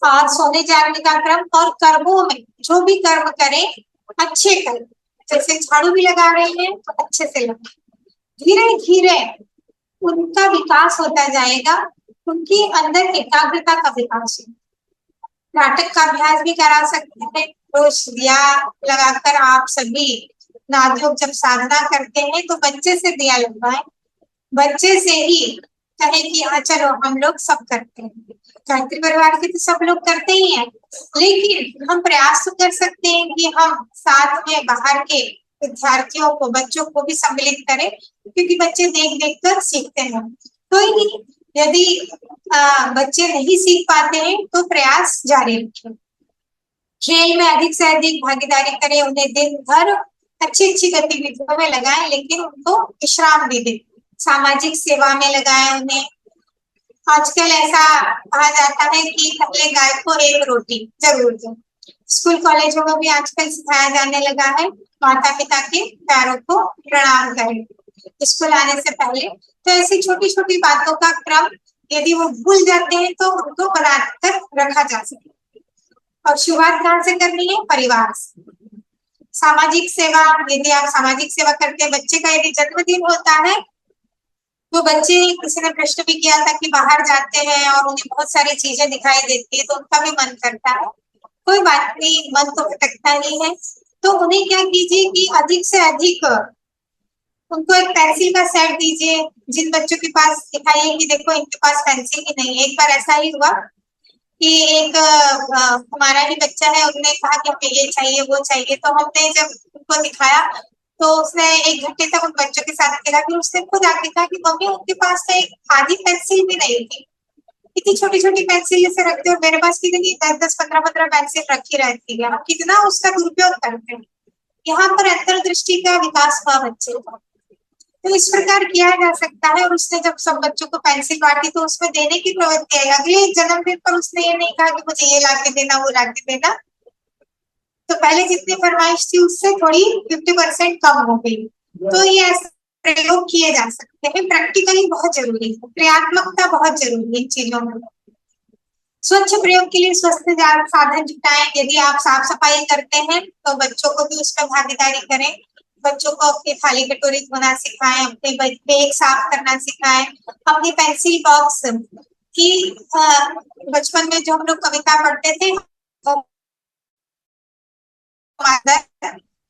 और सोने जागने का क्रम और कर्मों में जो भी कर्म करें अच्छे करें। जैसे झाड़ू भी लगा रहे हैं तो अच्छे से लगाएं। धीरे धीरे उनका विकास होता जाएगा, उनकी अंदर एकाग्रता का विकास होगा। नाटक का अभ्यास भी करा सकते हैं। रोज दिया लगाकर आप सभी नागयोग जब साधना करते हैं तो बच्चे से दिया लगवाएं, बच्चे से ही कहे कि हाँ चलो हम लोग सब करते हैं। गायत्री परिवार के तो सब लोग करते ही हैं, लेकिन हम प्रयास तो कर सकते हैं कि हम साथ में बाहर के विद्यार्थियों को, बच्चों को भी सम्मिलित करें, क्योंकि बच्चे देख देख कर सीखते हैं। कोई नहीं, यदि बच्चे नहीं सीख पाते हैं तो प्रयास जारी रखें। खेल में अधिक से अधिक भागीदारी करें, उन्हें दिन भर अच्छी अच्छी गतिविधियों में लगाएं, लेकिन उनको विश्राम भी दें। सामाजिक सेवा में लगाएं उन्हें। आजकल ऐसा कहा जाता है कि पहले गाय को एक रोटी जरूर दें। स्कूल कॉलेजों में भी आजकल सिखाया जाने लगा है माता पिता के पैरों को प्रणाम करें स्कूल आने से पहले। तो ऐसी छोटी छोटी बातों का क्रम यदि वो भूल जाते हैं तो उनको बनाकर रखा जा सकता है। और शुरुआत कहाँ से करनी है? परिवार से। सामाजिक सेवा, यदि आप सामाजिक सेवा करते हैं, बच्चे का यदि जन्मदिन होता है तो बच्चे, किसी ने प्रश्न भी किया था कि बाहर जाते हैं और उन्हें बहुत सारी चीजें दिखाई देती है तो उनका भी मन करता है। कोई बात नहीं, मन तो भटकता ही है, तो उन्हें क्या कीजिए कि अधिक से अधिक उनको एक पेंसिल का सेट दीजिए। जिन बच्चों के पास दिखाइए कि देखो इनके पास पेंसिल ही नहीं है। एक बार ऐसा ही हुआ कि एक हमारा ही बच्चा है, उसने कहा कि हमें ये चाहिए वो चाहिए, तो हमने जब उनको दिखाया तो उसने 1 घंटे तक उन बच्चों के साथ खेला। फिर उसने खुद आके कहा कि मम्मी उनके पास तो एक आधी पेंसिल भी नहीं थी, इतनी छोटी छोटी पेंसिल से रखते और मेरे पास कितनी 10 10 15 15 पेंसिल रखी रहती है, हम कितना उसका दुरुपयोग करते हैं। यहाँ पर अंतर्दृष्टि का विकास हुआ बच्चे का, तो इस प्रकार किया जा सकता है। और उसने जब सब बच्चों को पेंसिल बांटी तो उसमें देने की प्रवृत्ति आई। अगले जन्मदिन पर उसने ये नहीं कहा कि मुझे ये ला के देना वो ला के देना, तो पहले जितनी फरमाइश थी उससे थोड़ी 50% कम हो गई। तो ये प्रयोग किए जा सकते हैं। प्रैक्टिकली बहुत जरूरी है, क्रियात्मकता बहुत जरूरी है इन चीजों में। स्वच्छ प्रयोग के लिए स्वस्थ साधन जुटाएं। यदि आप साफ सफाई करते हैं तो बच्चों को भी उसमें भागीदारी करें। बच्चों को अपनी थाली कटोरी धोना सिखाएं, अपने बैग साफ करना सिखाएं, अपनी पेंसिल बॉक्स की बचपन में जो हम लोग कविता पढ़ते थे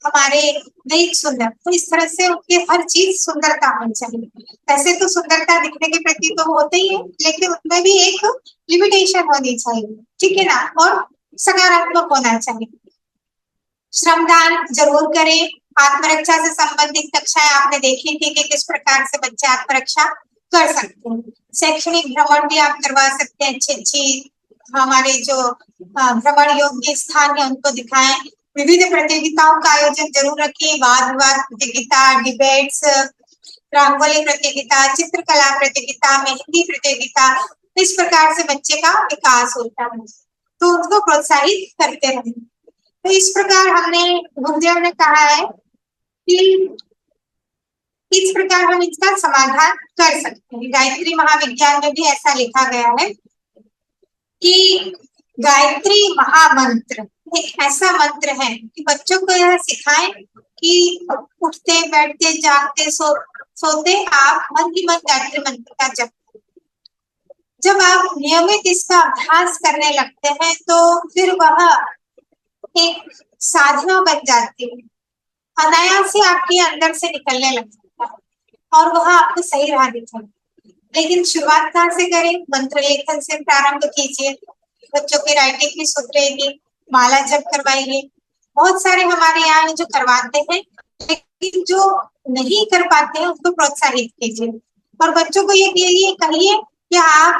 हमारे देख सुंदर, तो इस तरह से उनके हर चीज सुंदरता होनी चाहिए। वैसे तो सुंदरता दिखने के प्रति तो होते ही है, लेकिन उनमें भी एक लिमिटेशन होनी चाहिए, ठीक है ना, और सकारात्मक होना चाहिए। श्रमदान जरूर करें। आत्मरक्षा से संबंधित कक्षाएं आपने देखी थी कि किस प्रकार से बच्चे आत्मरक्षा कर सकते हैं। शैक्षणिक भ्रमण भी आप करवा सकते हैं। अच्छी अच्छी हमारे जो भ्रमण योग्य स्थान है उनको दिखाएं। विविध प्रतियोगिताओं का आयोजन जरूर रखें। वाद विवाद प्रतियोगिता, डिबेट्स, रंगोली प्रतियोगिता, चित्रकला प्रतियोगिता, मेहंदी प्रतियोगिता, इस प्रकार से बच्चे का विकास होता है, तो उनको प्रोत्साहित करते रहें। तो इस प्रकार हमने गुरुदेव ने कहा है कि इस प्रकार हम इसका समाधान कर सकते हैं। गायत्री महाविज्ञान में भी ऐसा लिखा गया है कि गायत्री महामंत्र एक ऐसा मंत्र है कि बच्चों को यह सिखाएं कि उठते बैठते जागते सोते आप मन ही मन गायत्री मंत्र का जप। जब आप नियमित इसका अभ्यास करने लगते हैं तो फिर वह एक साधना बन जाती है, अनायास से आपके अंदर से निकलने लगता है और वह आपको सही राह दिखाएगा। लेकिन शुरुआत कहाँ से करें? मंत्र लेखन से प्रारंभ कीजिए। बच्चों की राइटिंग भी सुधरेगी, माला जप करवाइए। बहुत सारे हमारे यहाँ जो करवाते हैं, लेकिन जो नहीं कर पाते हैं उसको प्रोत्साहित कीजिए। और बच्चों को ये कहिए कि आप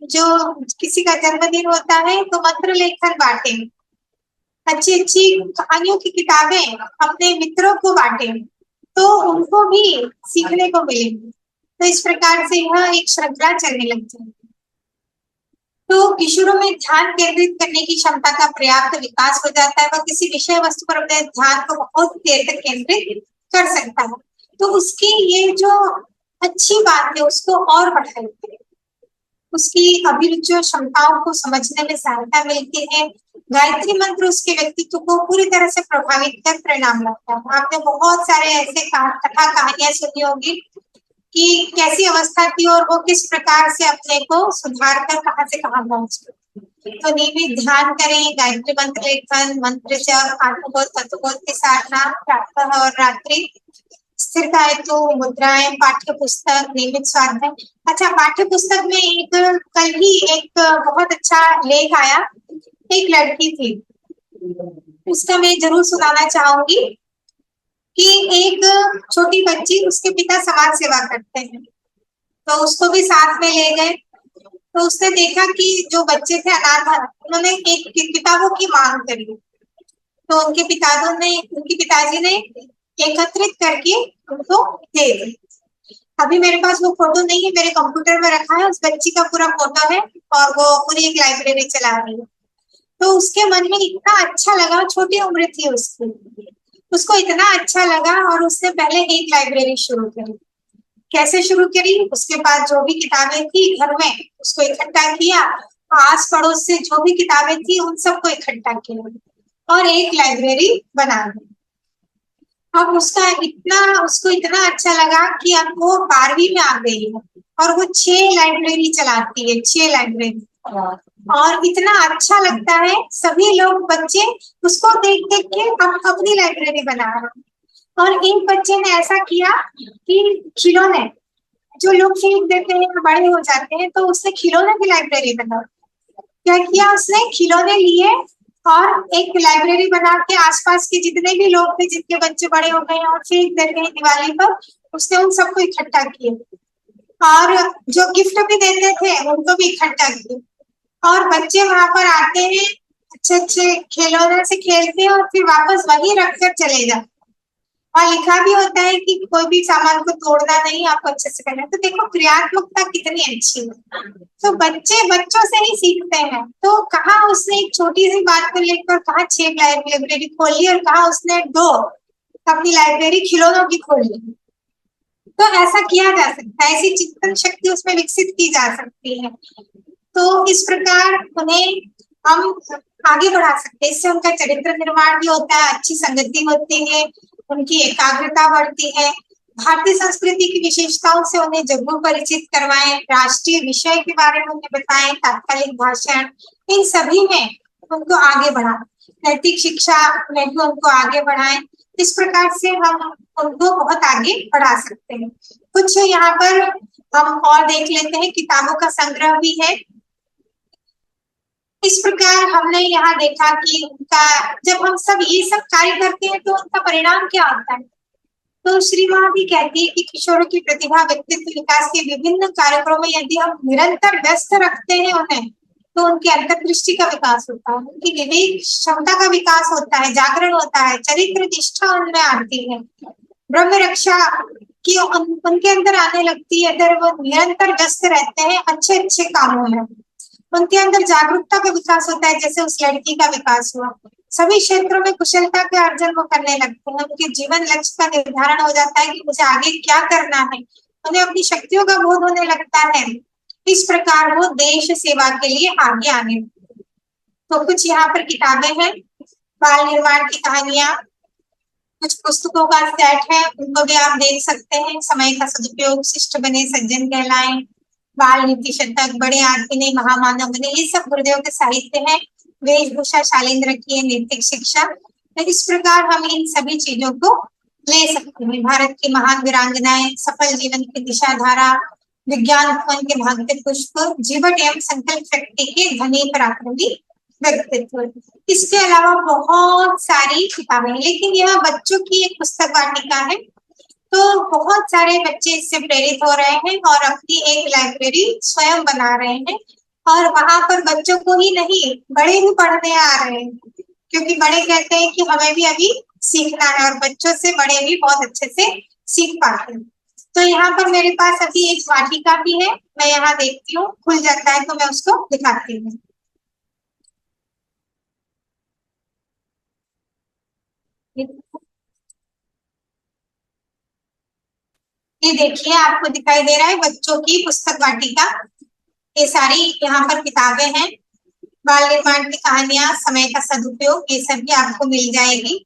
जो किसी का जन्मदिन होता है तो मंत्र लेखन बांटे, अच्छी अच्छी कहानियों की किताबें अपने मित्रों को बांटे, तो उनको भी सीखने को मिलेगी। तो इस प्रकार से यह एक श्रृंखला चलने लग जाएगी। तो किशोरों में ध्यान केंद्रित करने की क्षमता का पर्याप्त विकास हो जाता है। वह किसी विषय वस्तु पर अपने ध्यान को बहुत देर तक केंद्रित कर सकता है। तो उसकी ये जो अच्छी बात है उसको और बढ़ाइए। उसकी अभिरुचि और क्षमताओं को समझने में सहायता मिलती है। गायत्री मंत्र उसके व्यक्तित्व को पूरी तरह से प्रभावित कर परिणाम लाता है। आपने बहुत सारे ऐसे कथा कहानियां सुनी होगी कि कैसी अवस्था थी और वो किस प्रकार से अपने को सुधार कर कहां से कहां पहुंच गए। तो नियमित ध्यान करें, गायत्री मंत्र लेखन, मंत्र जप, आत्मबोध तत्वबोध की साधना प्रातः और रात्रि, स्थिरता हेतु मुद्राएं, पाठ्य पुस्तक, नियमित स्वाध्याय। अच्छा, पाठ्य पुस्तक में एक कल ही एक बहुत अच्छा लेख आया, एक लड़की थी, उसका मैं जरूर सुनाना चाहूंगी कि एक छोटी बच्ची, उसके पिता समाज सेवा करते हैं, तो उसको भी साथ में ले गए। तो उसने देखा कि जो बच्चे थे अनाथ, उन्होंने एक किताबों की मांग करी, तो उनके पिताजी ने एकत्रित करके उनको दे दी। अभी मेरे पास वो फोटो नहीं है, मेरे कंप्यूटर में रखा है, उस बच्ची का पूरा फोटो है और वो पूरी एक लाइब्रेरी चला रही है। तो उसके मन में इतना अच्छा लगा, छोटी उम्र थी उसकी, उसको इतना अच्छा लगा और उसने पहले एक लाइब्रेरी शुरू करी। कैसे शुरू करी? उसके पास जो भी किताबें थी घर में उसको इकट्ठा किया, आस पड़ोस से जो भी किताबें थी उन सबको इकट्ठा किया और एक लाइब्रेरी बना दी। अब उसको इतना अच्छा लगा कि अब वो 12वीं में आ गई है और वो 6 लाइब्रेरी चलाती है, 6 लाइब्रेरी। और इतना अच्छा लगता है, सभी लोग बच्चे उसको देख देख के अपनी लाइब्रेरी बना रहे हैं। और एक बच्चे ने ऐसा किया कि खिलौने जो लोग फेंक देते हैं बड़े हो जाते हैं, तो उसने खिलौने की लाइब्रेरी बना। क्या किया उसने? खिलौने लिए और एक लाइब्रेरी बना के आसपास के जितने भी लोग थे जिनके बच्चे बड़े हो गए और फेंक देते हैं दिवाली पर, उसने उन सबको इकट्ठा किया और जो गिफ्ट भी देते थे उनको भी इकट्ठा किया। और बच्चे वहां पर आते हैं, अच्छे अच्छे खिलौने से खेलते हैं और फिर वापस वही रखकर चले जाते। और लिखा भी होता है कि कोई भी सामान को तोड़ना नहीं, आपको अच्छे से करना है। तो देखो क्रियात्मकता कितनी अच्छी है। तो बच्चे बच्चों से ही सीखते हैं। तो कहा उसने एक छोटी सी बात को लेकर कहा 6 लाइब्रेरी खोल ली और कहा उसने 2 अपनी लाइब्रेरी खिलौनों की खोल ली। तो ऐसा किया जा सकता है, ऐसी चिंतन शक्ति उसमें विकसित की जा सकती है। तो इस प्रकार उन्हें हम आगे बढ़ा सकते हैं। इससे उनका चरित्र निर्माण भी होता है, अच्छी संगति होती है, उनकी एकाग्रता बढ़ती है। भारतीय संस्कृति की विशेषताओं से उन्हें जरूर परिचित करवाएं, राष्ट्रीय विषय के बारे में उन्हें बताएं, तात्कालिक भाषण, इन सभी में उनको आगे बढ़ाएं, नैतिक शिक्षा में भी उनको आगे बढ़ाएं। इस प्रकार से हम उनको बहुत आगे बढ़ा सकते हैं। कुछ यहाँ पर हम और देख लेते हैं, किताबों का संग्रह भी है। इस प्रकार हमने यहाँ देखा कि उनका जब हम सब ये सब कार्य करते हैं तो उनका परिणाम क्या होता है। तो श्री माँ भी कहती है कि किशोरों की प्रतिभा व्यक्तित्व विकास के विभिन्न कार्यक्रमों में यदि हम निरंतर व्यस्त रखते हैं उन्हें, तो उनकी अंतर्दृष्टि का विकास होता है, उनकी विवेक क्षमता का विकास होता है, जागरण होता है, चरित्र निष्ठा उनमें आती है, ब्रह्म रक्षा की उनके अंदर आने लगती है। अगर वो निरंतर व्यस्त रहते हैं अच्छे अच्छे कामों में, उनके अंदर जागरूकता का विकास होता है, जैसे उस लड़की का विकास हुआ। सभी क्षेत्रों में कुशलता के अर्जन वो करने लगते हैं, उनके जीवन लक्ष्य का निर्धारण हो जाता है कि मुझे आगे क्या करना है, उन्हें अपनी शक्तियों का बोध होने लगता है। इस प्रकार वो देश सेवा के लिए आगे आने लगते हैं। तो कुछ यहाँ पर किताबें हैं, बाल निर्माण की कहानियां, कुछ पुस्तकों का सेट है, उनको भी आप देख सकते हैं। समय का सदुपयोग, शिष्ट बने सज्जन कहलाएं, बाल नीति शतक, बड़े आदमी ने महामानव बने, ये सब गुरुदेव के साहित्य है। वेशभूषा शालीन रखिए, नैतिक शिक्षा। तो इस प्रकार हम इन सभी चीजों को ले सकते हैं। भारत की महान वीरांगनाएं, सफल जीवन की दिशा धारा, विज्ञान भवन के भाग्य पुष्प, जीवन एवं संकल्प शक्ति के धनी पराक्रमी व्यक्तित्व। इसके अलावा बहुत सारी किताबें, लेकिन यह बच्चों की एक पुस्तक वाटिका है, तो बहुत सारे बच्चे इससे प्रेरित हो रहे हैं और अपनी एक लाइब्रेरी स्वयं बना रहे हैं। और वहां पर बच्चों को ही नहीं, बड़े भी पढ़ने आ रहे हैं, क्योंकि बड़े कहते हैं कि हमें भी अभी सीखना है, और बच्चों से बड़े भी बहुत अच्छे से सीख पाते हैं। तो यहाँ पर मेरे पास अभी एक वाटिका भी है, मैं यहाँ देखती हूँ, खुल जाता है तो मैं उसको दिखाती हूँ। ये देखिए, आपको दिखाई दे रहा है बच्चों की पुस्तक वाटिका। ये सारी यहाँ पर किताबें हैं। बाल निर्माण की कहानियां, समय का सदुपयोग, ये सभी आपको मिल जाएगी।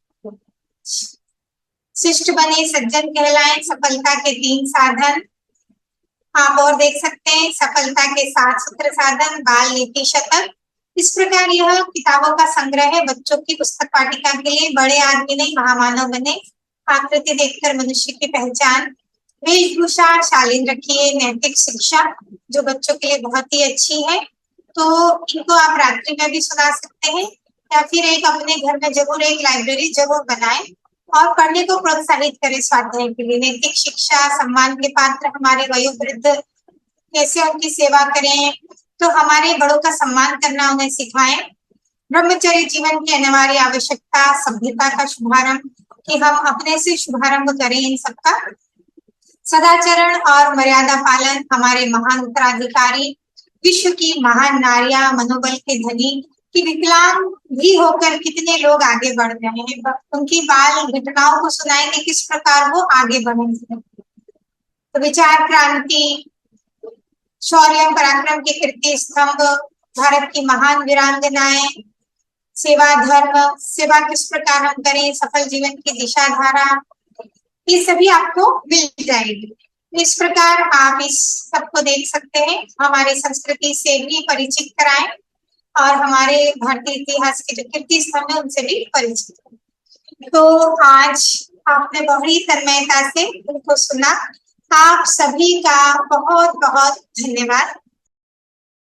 शिष्ट बने सज्जन कहलाएं, सफलता के 3 साधन आप और देख सकते हैं। सफलता के 7 सूत्र साधन, बाल नीति शतक। इस प्रकार यह किताबों का संग्रह है बच्चों की पुस्तक पाठिका के लिए। बड़े आदमी नहीं, महामानव बने। आकृति देखकर मनुष्य की पहचान। वेशभूषा शालीन रखिए। नैतिक शिक्षा जो बच्चों के लिए बहुत ही अच्छी है, तो इनको आप रात्रि में भी सुना सकते हैं, या फिर एक अपने घर में जरूर एक लाइब्रेरी जरूर बनाएं और पढ़ने को प्रोत्साहित करें स्वाध्याय के लिए। नैतिक शिक्षा, सम्मान के पात्र हमारे वयोवृद्ध, कैसे उनकी सेवा करें, तो हमारे बड़ों का सम्मान करना उन्हें सिखाएं। ब्रह्मचर्य जीवन की अनिवार्य आवश्यकता, सभ्यता का शुभारंभ, कि हम अपने से शुभारंभ करें इन सबका। सदाचरण और मर्यादा पालन हमारे महान उत्तराधिकारी। विश्व की महान नारियां, मनोबल के धनी, कि विकलांग भी होकर कितने लोग आगे बढ़ रहे हैं। उनकी बाल घटनाओं को सुनाएंगे किस प्रकार वो आगे बढ़ेंगे। तो विचार क्रांति, शौर्य पराक्रम के कीर्ति स्तंभ, भारत की महान वीरांगनाएं, सेवा धर्म, सेवा किस प्रकार हम करें, सफल जीवन की दिशा धारा, ये सभी आपको मिल जाएगी। इस प्रकार आप इस सबको देख सकते हैं। हमारी संस्कृति से भी परिचित कराएं और हमारे भारतीय इतिहास के जो कीर्ति स्तंभ है उनसे भी परिचित। तो आज आपने बड़ी तन्मयता से उनको सुना। आप सभी का बहुत बहुत धन्यवाद।